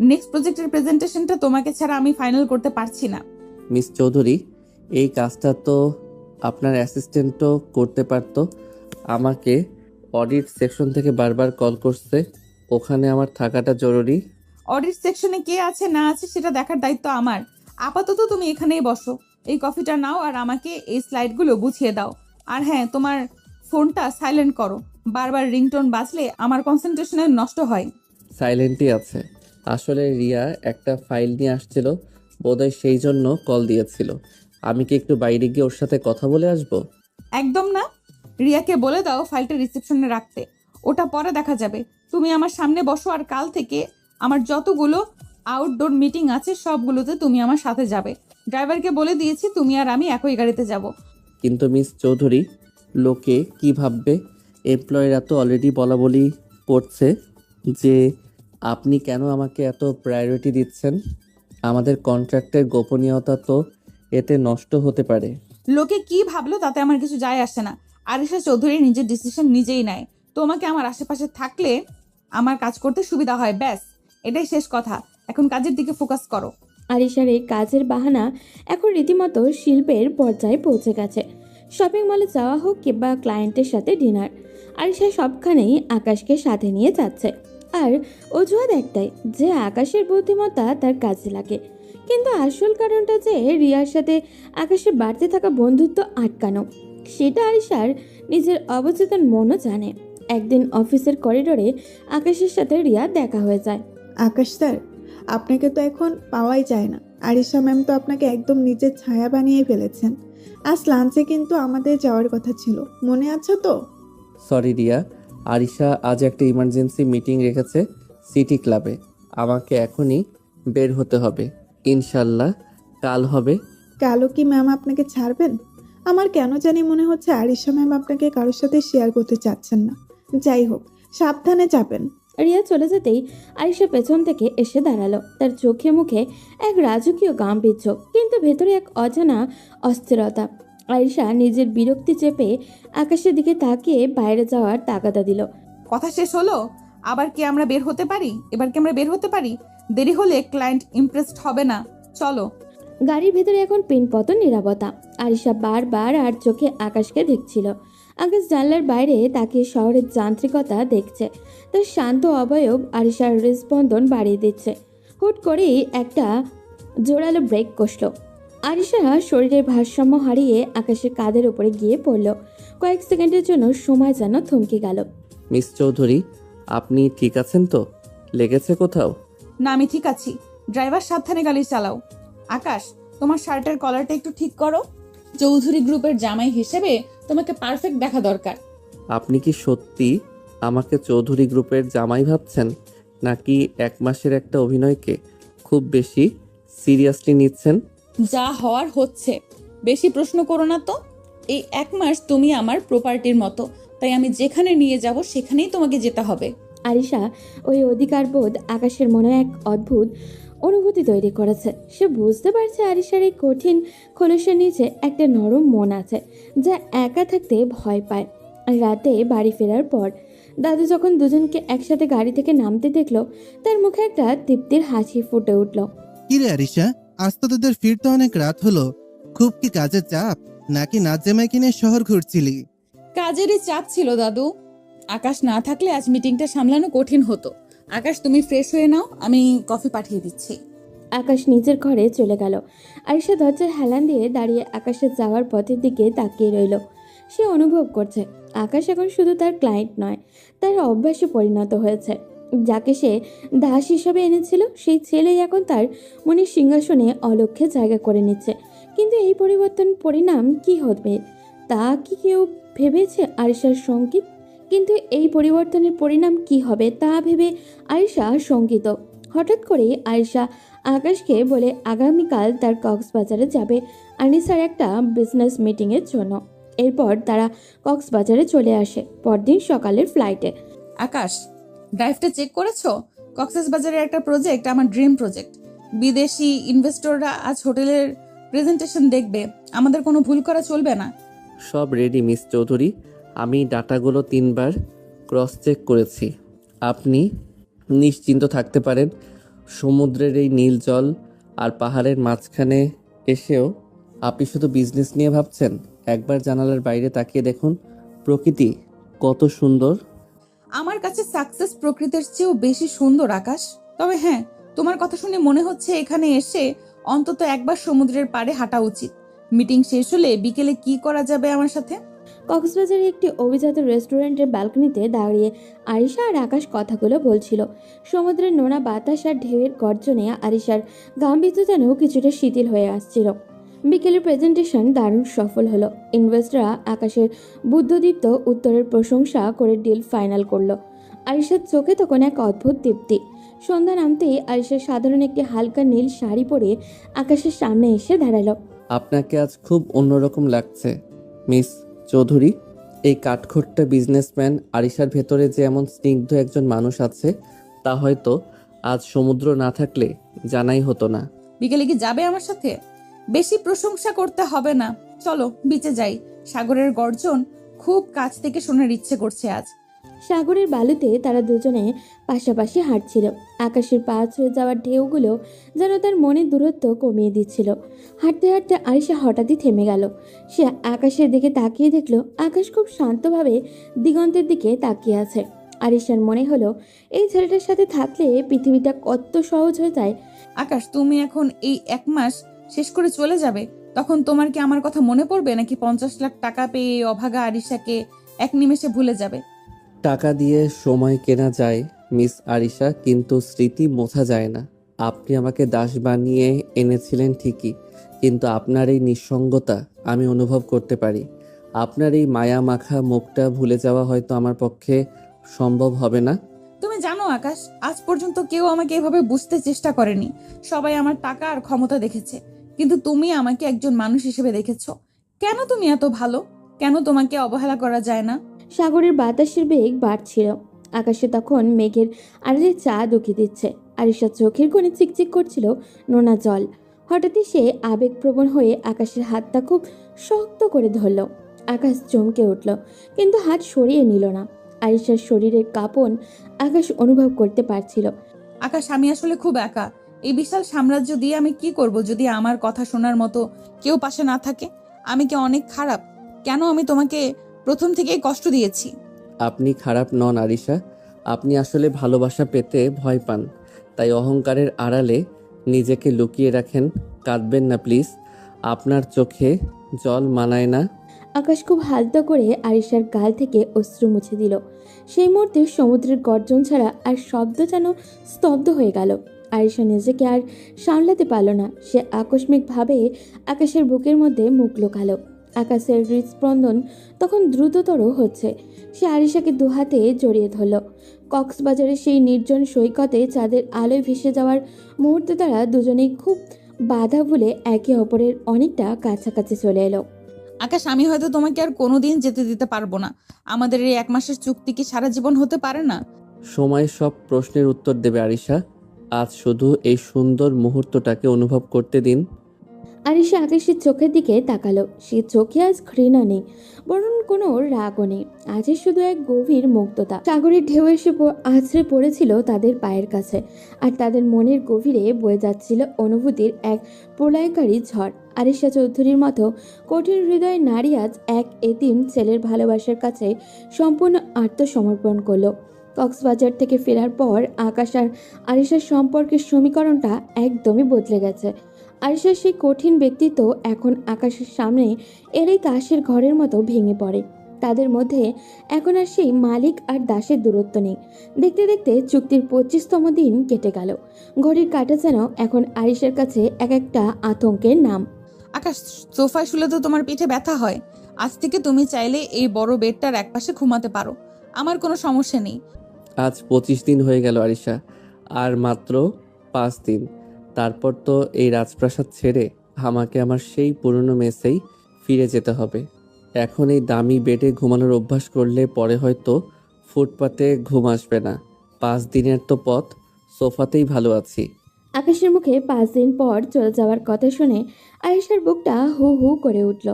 নেক্সট প্রজেক্টের প্রেজেন্টেশনটা তোমাকে ছাড়া আমি ফাইনাল করতে পারছি না। মিস চৌধুরী, এই কাজটা তো আপনার অ্যাসিস্ট্যান্টও করতে পারতো। আমাকে অডিট সেকশন থেকে বারবার কল করছে, ওখানে আমার থাকাটা জরুরি। অডিট সেকশনে কে আছে না আছে সেটা দেখার দায়িত্ব আমার। আপাতত তুমি এখানেই বসো, এই কফিটা নাও আর আমাকে এই স্লাইডগুলো বুঝিয়ে দাও। আর হ্যাঁ, তোমার ফোনটা সাইলেন্ট করো, বারবার রিংটোন বাজলে আমার কনসেন্ট্রেশনে নষ্ট হয়। সাইলেন্টই আছে। আসলে রিয়া একটা ফাইল নিয়ে আসছিল, বোধহয় সেই জন্য কল দিয়েছিল। আমি কি একটু বাইরে গিয়ে ওর সাথে কথা বলে আসবো? একদম না, রিয়াকে বলে দাও ফাইলটা রিসেপশনে রাখতে, ওটা পরে দেখা যাবে। তুমি আমার সামনে বসো আর কাল থেকে আমার যতগুলো আউটডোর মিটিং আছে সবগুলোতে তুমি আমার সাথে যাবে। ড্রাইভারকে বলে দিয়েছি তুমি আর আমি একই গাড়িতে যাব। কিন্তু মিস চৌধুরী, লোকে কি ভাববে? এমপ্লয়িরা তো অলরেডি বলা বলি করছে যে আপনি কেন আমাকে এত প্রায়োরিটি দিচ্ছেন। আমাদের কন্ট্রাক্টের গোপনীয়তা তো এতে নষ্ট হতে পারে। লোকে কি ভাবলো তাতে আমার কিছু যায় আসে না। আরিশা চৌধুরী নিজের ডিসিশন নিজেই নেয়। তোমাকে আমার আশেপাশে থাকলে আমার কাজ করতে সুবিধা হয়, ব্যাস এটাই শেষ কথা। এখন কাজের দিকে ফোকাস করো। আরিশার এই কাজের বাহানা এখন রীতিমতো শিল্পের পর্যায়ে পৌঁছে গেছে। শপিং মলে যাওয়া হোক কিংবা ক্লায়েন্টের সাথে ডিনার, আরিশা সবখানেই আকাশকে সাথে নিয়ে যাচ্ছে। আর অজুহাত একটাই, যে আকাশের বুদ্ধিমত্তা তার কাজে লাগে। কিন্তু আসল কারণটা যে রিয়ার সাথে আকাশের বাড়তে থাকা বন্ধুত্ব আটকানো, সেটা আরিশার নিজের অবচেতন মনও জানে। একদিন অফিসের করিডোরে আকাশের সাথে রিয়া দেখা হয়ে যায়। আকাশ স্যার, আপনাকে তো এখন পাওয়াই যায় না। আরিশা ম্যাম তো আপনাকে একদম নিজের ছায়া বানিয়ে ফেলেছেন। আজ লাঞ্চে কিন্তু আমাদের যাওয়ার কথা ছিল, মনে আছে তো? সরি রিয়া, আরিশা আজ একটা ইমার্জেন্সি মিটিং রেখেছে সিটি ক্লাবে। আমাকে এখনই বের হতে হবে। ইনশাল্লাহ কাল হবে। কালও কি ম্যাম আপনাকে ছাড়বেন? আমার কেন জানি মনে হচ্ছে আরিশা ম্যাম আপনাকে কারোর সাথে শেয়ার করতে চাচ্ছেন না। যাই হোক, সাবধানে যাবেন। রিয়া চলে যেতেই আরিশা পেছন থেকে এসে দাঁড়ালো। তার চোখে মুখে এক রাজকীয় গাম্ভীর্য, কিন্তু ভেতরে এক অজানা অস্থিরতা। আরিশা নিজের বিরক্তি চেপে আকাশের দিকে তাকিয়ে বাইরে যাওয়ার তাগাদা দিল। কথা শেষ হলো? আবার কি আমরা বের হতে পারি? এবার কি আমরা বের হতে পারি? দেরি হলে ক্লায়েন্ট ইমপ্রেসড হবে না। চলো। গাড়ির ভেতরে এখন পিনপতন নীরবতা। আরিশা বারবার আর চোখে আকাশকে দেখছিল। আকাশ জানলার বাইরে তাকিয়ে শহরের যান্ত্রিকতা দেখছে। তার শান্ত অবয়ব আরিশার হৃদস্পন্দন বাড়িয়ে দিচ্ছে। হুট করেই একটা জোরালো ব্রেক কষল। আরিশা শরীরের ভারসাম্য হারিয়ে আকাশের কাঁধের উপরে গিয়ে পড়ল। কয়েক সেকেন্ডের জন্য সময় যেন থমকে গেল। মিস চৌধুরী, আপনি ঠিক আছেন তো? লেগেছে কোথাও? না, আমি ঠিক আছি। ড্রাইভার সাবধানে গাড়ি চালাও। আকাশ, তোমার শার্টের কলারটা একটু ঠিক করো। চৌধুরী গ্রুপের জামাই হিসেবে তোমাকে পারফেক্ট দেখা দরকার। আপনি কি সত্যি আমাকে চৌধুরী গ্রুপের জামাই ভাবছেন, নাকি 1 মাসের একটা অভিনয়কে খুব বেশি সিরিয়াসলি নিচ্ছেন? যা হওয়ার হচ্ছে, বেশি প্রশ্ন করো না তো। এই 1 মাস তুমি আমার প্রপার্টির মতো, তাই আমি যেখানে নিয়ে যাব সেখানেই তোমাকে যেতে হবে। আরিশা ওই অধিকারবোধ আকাশের মনে এক অদ্ভুত অনুভূতি তৈরি করেছে। সে বুঝতে পারছে আরিশার এই কঠিন খোলসের নিচে একটা নরম মন আছে, যা একা থাকতে ভয় পায়। রাতে বাড়ি ফেরার পর দাদু যখন দুজনকে একসাথে গাড়ি থেকে নামতে দেখলো, তার মুখে একটা তৃপ্তির হাসি ফুটে উঠল। কিরে আরিশা, আজ তো তোদের ফিরতে অনেক রাত হলো। খুব কি কাজের চাপ, নাকি নাচ জামাই কিনে শহর ঘুরছিলি? কাজেরই চাপ ছিল দাদু। আকাশ না থাকলে আজ মিটিংটা সামলানো কঠিন হতো। আকাশ, তুমি ফ্রেশ হয়ে নাও, আমি কফি পাঠিয়ে দিচ্ছি। আকাশ নিজের ঘরে চলে গেল। আরিশা দরজার হেলান দিয়ে দাঁড়িয়ে আকাশের যাওয়ার পথের দিকে তাকিয়ে রইল। সে অনুভব করছে আকাশ এখন শুধু তার ক্লায়েন্ট নয়, তার অভ্যাসে পরিণত হয়েছে। যাকে সে দাস হিসাবে এনেছিল, সেই ছেলেই এখন তার মনের সিংহাসনে অলক্ষ্যে জায়গা করে নিচ্ছে। কিন্তু এই পরিবর্তন পরিণাম কি হবে তা কি কেউ ভেবেছে? আরিশার শঙ্কিত। কিন্তু এই পরিবর্তনের পরিণাম কি হবে তা ভেবে আরিশা শঙ্কিত। হঠাৎ করেই আরিশা আকাশকে বলে আগামীকাল তার কক্সবাজারে যাবে আনিসার একটা বিজনেস মিটিংয়ের জন্য। এরপর তারা কক্সবাজারে চলে আসে পরদিন সকালের ফ্লাইটে। আকাশ, ড্রাইভটা চেক করেছো? কক্সবাজারের একটা প্রজেক্ট, আমার ড্রিম প্রজেক্ট। বিদেশি ইনভেস্টররা আজ হোটেলের প্রেজেন্টেশন দেখবে। আমাদের কোনো ভুল করা চলবে না। সব রেডি মিস চৌধুরী। আমি ডাটাগুলো 3 বার ক্রস চেক করেছি। আপনি নিশ্চিন্ত থাকতে পারেন। সমুদ্রের এই নীল জল আর পাহাড়ের মাঝখানে এসেও আপনি শুধু বিজনেস নিয়ে ভাবছেন? একবার জানালার বাইরে তাকিয়ে দেখুন, প্রকৃতি কত সুন্দর। আমার কাছে সাকসেস প্রকৃতির চেয়েও বেশি সুন্দর আকাশ। তবে হ্যাঁ, তোমার কথা শুনে মনে হচ্ছে এখানে এসে অন্তত একবার সমুদ্রের পাড়ে হাঁটা উচিত। মিটিং শেষ হলে বিকেলে কি করা যাবে আমার সাথে? কক্সবাজারে একটি অভিজাত রেস্টুরেন্টের ব্যালকনিতে দাঁড়িয়ে আরিশা আর আকাশ কথাগুলো বলছিল। সমুদ্রের নোনা বাতাস আর ঢেউয়ের গর্জনে আরিশার গাম্ভীর্য যেন কিছুটা শিথিল হয়ে আসছিল। বিকেলের প্রেজেন্টেশন দারুণ সফল হলো। ইনভেস্টররা আকাশের বুদ্ধদীপ্ত উত্তরের প্রশংসা করে ডিল ফাইনাল করলো। আরিশার চোখে তখন এক অদ্ভুত তৃপ্তি। সন্ধ্যা নামতেই আরিশা সাধারণ একটি হালকা নীল শাড়ি পরে আকাশের সামনে এসে দাঁড়ালো। আপনাকে আজ খুব অন্যরকম লাগছে মিস চৌধুরী। এই কাঠখোট্টা বিজনেসম্যান আরিশার ভেতরে যে এমন স্নিগ্ধ একজন মানুষ আছে, তা হয়তো আজ সমুদ্র না থাকলে জানাই হতো না। বিকেলে কি যাবে আমার সাথে? বেশি প্রশংসা করতে হবে না, চলো বিচে যাই। সাগরের গর্জন খুব কাছ থেকে শোনার ইচ্ছে করছে আজ। সাগরের বালুতে তারা দুজনে পাশাপাশি হাঁটছিল। আকাশের পা ছুঁয়ে যাওয়ার ঢেউগুলো যেন তার মনের দূরত্ব কমিয়ে দিচ্ছিল। হাঁটতে হাঁটতে আরিশা হঠাৎই থেমে গেল। সে আকাশের দিকে তাকিয়ে দেখলো আকাশ খুব শান্তভাবে দিগন্তের দিকে তাকিয়ে আছে। আরিশার মনে হলো এই ছেলেটার সাথে থাকলে পৃথিবীটা কত সহজ হয়ে যায়। আকাশ, তুমি এখন এই 1 মাস শেষ করে চলে যাবে, তখন তোমার কি আমার কথা মনে পড়বে, নাকি 50 লাখ টাকা পেয়ে অভাগা আরিশাকে এক নিমেষে ভুলে যাবে? টাকা দিয়ে সময় কেনা যায় মিস আরিশা, কিন্তু স্মৃতি মোছা যায় না। আপনি আমাকে দাস বানিয়ে এনেছিলেন ঠিকই, কিন্তু আপনার এই নিঃসঙ্গতা আমি অনুভব করতে পারি। আপনার এই মায়া মাখা মুখটা ভুলে যাওয়া হয়তো আমার পক্ষে সম্ভব হবে না। তুমি জানো আকাশ, আজ পর্যন্ত কেউ আমাকে এভাবে বুঝতে চেষ্টা করেনি। সবাই আমার টাকা আর ক্ষমতা দেখেছে, কিন্তু তুমি আমাকে একজন মানুষ হিসেবে দেখেছো। কেন তুমি এত ভালো? কেন তোমাকে অবহেলা করা যায় না? সাগরের বাতাসের বেগ বাড়ছিল। আকাশে তখন মেঘের আড়ালে চা দুঃখে দিচ্ছে। আরিশার চোখের কোণে চিকচিক করছিল নোনা জল। হঠাৎই সে আবেগপ্রবণ হয়ে আকাশের হাতটা খুব শক্ত করে ধরল। আকাশ চমকে উঠল, কিন্তু হাত সরিয়ে নিল না। আরিশার শরীরের কাঁপন আকাশ অনুভব করতে পারছিল। আকাশ, আমি আসলে খুব একা। এই বিশাল সাম্রাজ্য দিয়ে আমি কি করব যদি আমার কথা শোনার মতো কেউ পাশে না থাকে? আমি কি অনেক খারাপ? কেন আমি তোমাকে প্রথম থেকেই কষ্ট দিয়েছি? আপনি খারাপ নন আরিশা, আপনি আসলে ভালোবাসা পেতে ভয় পান, তাই অহংকারের আড়ালে নিজেকে লুকিয়ে রাখেন। কাঁদবেন না প্লিজ, আপনার চোখে জল মানায় না। আকাশ খুব হালকা করে আরিশার গাল থেকে অশ্রু মুছে দিল। সেই মুহূর্তে সমুদ্রের গর্জন ছাড়া আর শব্দ যেন স্তব্ধ হয়ে গেল। আরিশা নিজেকে আর সামলাতে পারল না। সে আকস্মিকভাবে আকাশের বুকের মধ্যে মুখ লুকালো। আকাশের হৃদস্পন্দন তখন দ্রুততর হচ্ছে। সে আরিশাকে দুহাতে জড়িয়ে ধরল। কক্সবাজারের সেই নির্জন সৈকতে চাঁদের আলোয় ভেসে যাওয়ার মুহূর্তে তারা দুজনেই খুব বাধা ভুলে একে অপরের অনেকটা কাছাকাছি চলে এলো। আকাশ, আমি হয়তো তোমাকে আর কোনোদিন যেতে দিতে পারবো না। আমাদের এই 1 মাসের চুক্তি কি সারা জীবন হতে পারে না? সময় সব প্রশ্নের উত্তর দেবে আরিশা, আজ শুধু এই সুন্দর মুহূর্তটাকে অনুভব করতে দিন। আরিশা আকাশের চোখের দিকে তাকালো। সে চোখে আজ ঘৃণা নেই, বরং কোনো রাগও নেই। আজ শুধু এক গভীর মুগ্ধতা। সাগরের ঢেউ এসে আছড়ে পড়েছিল তাদের পায়ের কাছে, আর তাদের মনের গভীরে বয়ে যাচ্ছিল অনুভূতির এক প্রলয়কারী ঝড়। আরিশা চৌধুরীর মতো কঠিন হৃদয় নারী আজ এক এতিম ছেলের ভালোবাসার কাছে সম্পূর্ণ আত্মসমর্পণ করলো। কক্সবাজার থেকে ফেরার পর আকাশ আর আরিশার সম্পর্কের সমীকরণটা একদমই বদলে গেছে। আরিশার সেই কঠিন ব্যক্তিত্ব এখন আকাশের সামনে এলেই তাসের ঘরের মতো ভেঙে পড়ে। তাদের মধ্যে এখন আর সেই মালিক আর দাসের দূরত্ব নেই। দেখতে দেখতে চুক্তির 25তম দিন কেটে গেল। ঘড়ির কাঁটা যেন এখন আরিশার কাছে এক একটা আতঙ্কের নাম। আকাশ, সোফায় শুলে তো তোমার পিঠে ব্যথা হয়। আজ থেকে তুমি চাইলে এই বড় বেডটার একপাশে ঘুমাতে পারো। আমার কোনো সমস্যা নেই। আজ 25 দিন হয়ে গেল আরিশা, আর মাত্র 5 দিন, তারপর তো এই রাজপ্রাসাদ ছেড়ে আমাকে আমার সেই পুরনো মেসেই ফিরে যেতে হবে। এখন এই দামি বেডে ঘুমানোর অভ্যাস করলে পরে হয়তো ফুটপাতে ঘুম আসবে না। 5 দিনের তো পথ, সোফাতেই ভালো আছি। আকাশের মুখে 5 দিন পর চলে যাওয়ার কথা শুনে আয়েশার বুকটা হু হু করে উঠল।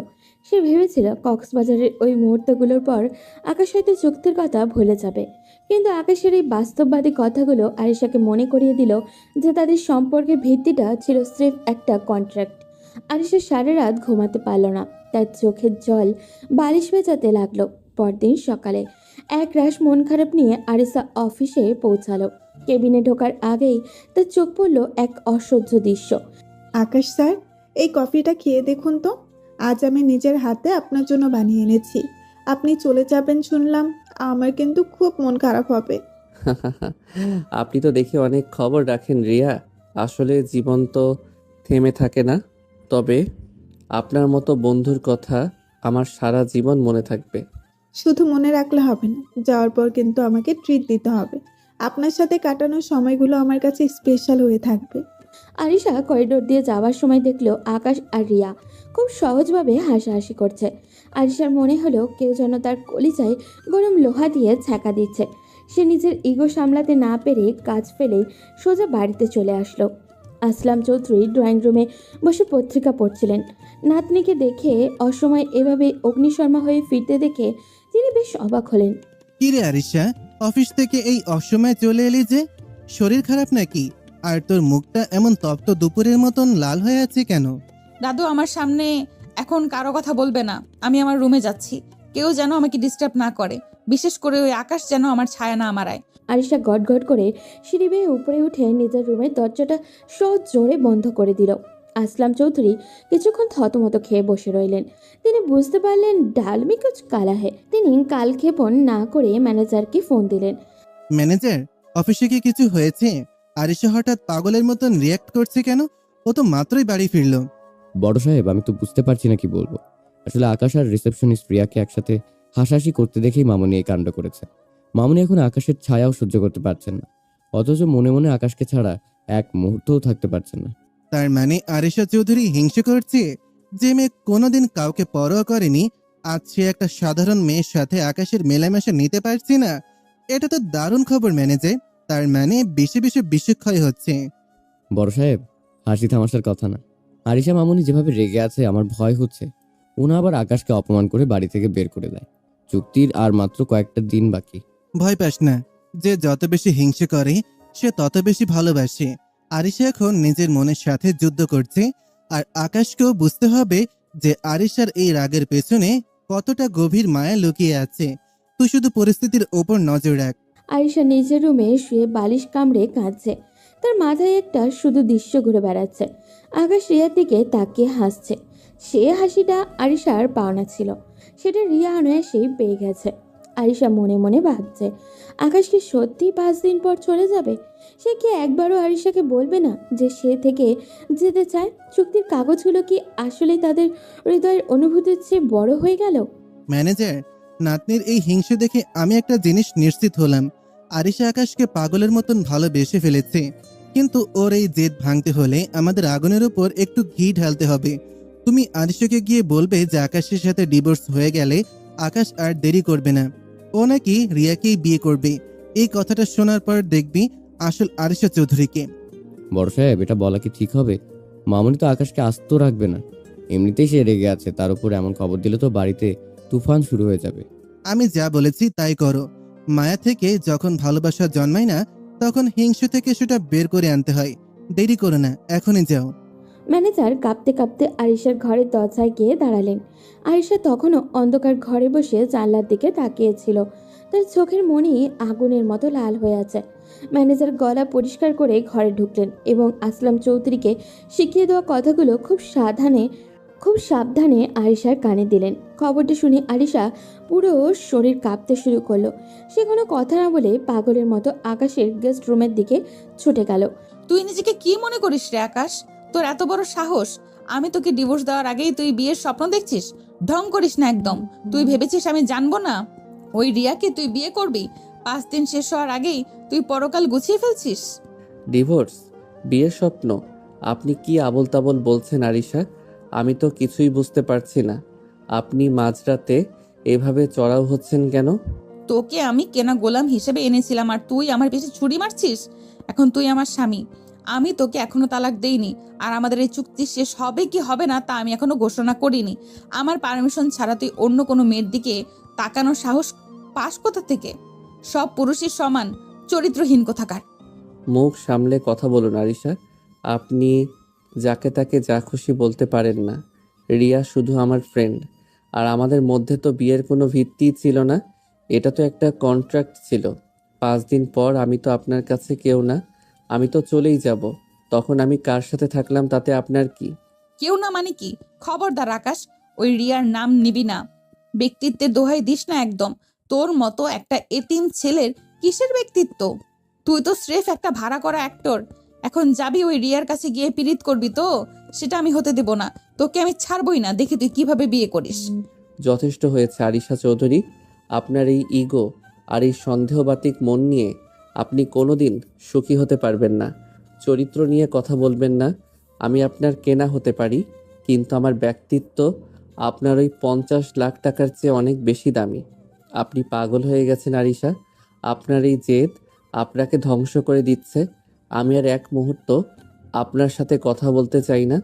সে ভেবেছিল কক্সবাজারের ওই মুহূর্তগুলোর পর আকাশ হয়তো চুক্তির কথা ভুলে যাবে, কিন্তু আকাশের এই বাস্তববাদী কথাগুলো আয়েশাকে মনে করিয়ে দিল যে তাদের সম্পর্কের ভিত্তিটা ছিল স্রেফ একটা কন্ট্রাক্ট। আয়েশা সারা রাত ঘুমাতে পারল না, তার চোখের জল বালিশ ভেজাতে লাগলো। পরদিন সকালে এক রাশ মন খারাপ নিয়ে আরিসা অফিসে পৌঁছালো। কেবিনে ঢোকার আগেই তার চোখ পড়ল এক অসহ্য দৃশ্য। আকাশ স্যার, এই কফিটা খেয়ে দেখুন তো। আজ আমি নিজের হাতে আপনার জন্য বানিয়ে এনেছি। আপনি চলে যাবেন শুনলাম, আমার কিন্তু খুব মন খারাপ হবে। আপনি তো দেখে অনেক খবর রাখেন রিয়া। আসলে জীবন তো থেমে থাকে না, তবে আপনার মতো বন্ধুর কথা আমার সারা জীবন মনে থাকবে। শুধু মনে রাখলে হবে না, যাওয়ার পর কিন্তু আমাকে ট্রিট দিতে হবে। আপনার সাথে কাটানোর সময়গুলো আমার কাছে স্পেশাল হয়ে থাকবে। আরিশা করিডোর দিয়ে যাওয়ার সময় দেখলো আকাশ আর রিয়া খুব সহজভাবে হাসাহাসি করছে। আরিশার মনে হলো কেউ যেন তার কলিজায় গরম লোহা দিয়ে ছ্যাঁকা দিচ্ছে। সে নিজের ইগো সামলাতে না পেরে কাজ ফেলে সোজা বাড়িতে চলে আসলো। আসলাম চৌধুরী ড্রয়িং রুমে বসে পত্রিকা পড়ছিলেন। নাতনিকে দেখে অসময়ে এভাবে অগ্নিশর্মা হয়ে ফিরতে দেখে তিনি বেশ অবাক হলেন। কি রে আরিশা, অফিস থেকে এই অসময়ে চলে এলি যে? শরীর খারাপ নাকি? আর তোর মুখটা এমন তপ্ত দুপুরের মতন লাল হয়ে আছে কেন? দাদু, আমার সামনে এখন কারো কথা বলবে না। আমি আমার রুমে যাচ্ছি। কেউ যেন আমাকে ডিস্টার্ব না করে, বিশেষ করে ওই আকাশ যেন আমার ছায়া না মারায়। আরিশা গটগট করে সিঁড়ি বেয়ে উপরে উঠে নিজের রুমের দরজাটা জোরে বন্ধ করে দিল। আসলাম চৌধুরী কিছুক্ষণ থতমত খেয়ে বসে রইলেন। তিনি বুঝতে পারলেন ডালমি কুছ কালা হে। তিনি কালক্ষেপণ না করে ম্যানেজারকে ফোন দিলেন। ম্যানেজার, অফিসে কি কিছু হয়েছে? আরিশা হঠাৎ পাগলের মতন রিয়াক্ট করছে কেন? ও তো মাত্রই বাড়ি ফিরলো। বড় সাহেব, আমি তো বুঝতে পারছি না কি বলবো। আসলে আকাশ আর রিসেপশনিস্ট প্রিয়াকে একসাথে হাসাহাসি করতে দেখেই মামুনি এই কাণ্ড করেছে। মামুনি এখন আকাশের ছায়াও সহ্য করতে পারছেন না, অথচ মনে মনে আকাশকে ছাড়া এক মুহূর্তও থাকতে পারছেন না। তার মানে আরিশা চৌধুরী হিংসে করছে? যে মেয়ে কোনোদিন কাউকে পরোয়া করেনি, আজ সে একটা সাধারণ মেয়ের সাথে আকাশের মেলামেশা নিতে পারছি না। এটা তো দারুণ খবর ম্যানেজার। তার মানে বেশি বেশি বিষক্ষয় হচ্ছে। বড় সাহেব, হাসি থামাশার কথা না। আরিশা মামুনি যেভাবে রেগে আছে আমার ভয় হচ্ছে ওনা আবার আকাশকে অপমান করে বাড়ি থেকে বের করে দেয়। চুক্তির আর মাত্র কয়েকটা দিন বাকি। ভয় পাস না, যে যত বেশি হিংসে করে সে তত বেশি ভালোবাসে। আরিশা এখন নিজের মনের সাথে যুদ্ধ করছে, আর আকাশকেও বুঝতে হবে যে আরিশার এই রাগের পেছনে কতটা গভীর মায়া লুকিয়ে আছে। তুই শুধু পরিস্থিতির ওপর নজর রাখ। আরিশা নিজের রুমে শুয়ে বালিশ কামড়ে কাঁদছে। তার মাথায় একটা শুধু দৃশ্য ঘুরে বেড়াচ্ছে। আকাশ রিয়ার দিকে তাকিয়ে হাসছে। সে হাসিটা আরিশার পাওনা ছিল, সেটা রিয়া অনায়াসেই পেয়ে গেছে। আরিশা মনে মনে ভাবছে, আকাশ কি সত্যি 5 দিন পর চলে যাবে? সে কি একবারও আরিশাকে বলবে না যে সে থেকে যেতে চায়? চুক্তির কাগজগুলো কি আসলে তাদের হৃদয়ের অনুভূতির চেয়ে বড় হয়ে গেল? ম্যানেজার, নাতনির এই হিংসে দেখে আমি একটা জিনিস নিশ্চিত হলাম। আরিশা আকাশকে পাগলের মতন ভালোবেসে ফেলেছে, কিন্তু ওর এই জেদ ভাঙতে হলে আমাদের আগুনের উপর একটু ঘি ঢালতে হবে। তুমি আরিশাকে গিয়ে বলবে যে আকাশের সাথে ডিভোর্স হয়ে গেলে আকাশ আর দেরি করবে না, ও নাকি রিয়াকেই বিয়ে করবে। এই কথাটা শোনার পর দেখবি আসল আরিশা চৌধুরীকে। বড় সাহেব, এটা বলা কি ঠিক হবে? মামুনি তো আকাশকে আস্ত রাখবে না। এমনিতেই সে রেগে আছে, তার উপর এমন খবর দিলে তো বাড়িতে তুফান শুরু হয়ে যাবে। আমি যা বলেছি তাই করো। মায়া থেকে যখন ভালোবাসা জন্মায় না, তখন হিংসা থেকে সেটা বের করে আনতে হয়। দেরি করো না, এখনই যাও। ম্যানেজার কাঁপতে কাঁপতে আরিশার ঘরের দরজায় গিয়ে দাঁড়ালেন। আরিশা তখনও অন্ধকার ঘরে বসে জানলার দিকে তাকিয়েছিল। তার চোখের মনি আগুনের মতো লাল হয়ে আছে। ম্যানেজার গলা পরিষ্কার করে ঘরে ঢুকলেন এবং আসলাম চৌধুরীকে শিখিয়ে দেওয়া কথাগুলো খুব সাবধানে আরিশার কানে দিলেন। খবরটা শুনে আরিশা পুরো শরীর কাঁপতে শুরু করলো। সে কোনো কথা না বলে পাগলের মতো আকাশের গেস্ট রুমের দিকে ছুটে গেল। তুই নিজেকে কি মনে করিস রে আকাশ? তোর এত বড় সাহস! আমি তোকে ডিভোর্স দেওয়ার আগেই তুই বিয়ের স্বপ্ন দেখছিস? ঢং করিস না একদম। তুই ভেবেছিস আমি জানবো না ওই রিয়াকে তুই বিয়ে করবি? 5 দিন শেষ হওয়ার আগেই তুই পরকাল গুছিয়ে ফেলছিস। ডিভোর্স? বিয়ের স্বপ্ন? আপনি কি আবোল তাবোল বলছেন আরিশা? আমি তো কিছুই বুঝতে পারছি না। আপনি মাঝরাতে এভাবে চড়াও হচ্ছেন কেন? তোকে আমি কেনা গোলাম হিসেবে এনেছিলাম আর তুই আমার পিছে ছুরি মারছিস। এখন তুই আমার স্বামী, আমি তোকে এখনো তালাক দেইনি। আর আমাদের এই চুক্তি শেষ হবে কি হবে না তা আমি এখনো ঘোষণা করিনি। আমার পারমিশন ছাড়া তুই অন্য কোনো মেয়ের দিকে তাকানোর সাহস পাস কোথা থেকে? সব পুরুষই সমান, চরিত্রহীন কোথাকার। মুখ সামলে কথা বলুন আরিশা। আপনি যাকে তাকে যা খুশি বলতে পারেন না। রিয়া শুধু আমার ফ্রেন্ড, আর আমাদের মধ্যে তো বিয়ের কোনো ভিত্তিই ছিল না। এটা তো একটা কন্ট্রাক্ট ছিল। 5 দিন পর আমি তো আপনার কাছে কেউ না, আমি তো চলেই যাব। তখন আমি কার সাথে থাকলাম তাতে আপনার কি? কেউ না মানে কি? খবরদার আকাশ, ওই রিয়ার নাম নিবি না। ব্যক্তিত্বের দোহাই দিস না একদম। তোর মতো একটা এতিম ছেলের কিসের ব্যক্তিত্ব? তুই তো স্রেফ একটা ভাড়া করা অ্যাক্টর। এখন যাবি ওই রিয়ার কাছে গিয়ে পীড়িত করবি তো? সেটা আমি হতে দেব না। তোকে আমি ছাড়বই না, দেখি তুই কিভাবে বিয়ে করিস। যথেষ্ট হয়েছে আরিশা চৌধুরী। আপনার এই ইগো আর এই সন্দেহবাতিক মন নিয়ে আপনি কোনোদিন সুখী হতে পারবেন না। চরিত্র নিয়ে কথা বলবেন না। আমি আপনার কেনা হতে পারি, কিন্তু আমার ব্যক্তিত্ব আপনার ওই 50 লাখ টাকার চেয়ে অনেক বেশি দামি। আপনি পাগল হয়ে গেছেন আরিশা। আপনার এই জেদ আপনাকে ধ্বংস করে দিচ্ছে। আমি আর এক মুহূর্ত আপনার সাথে কথা বলতে চাই না।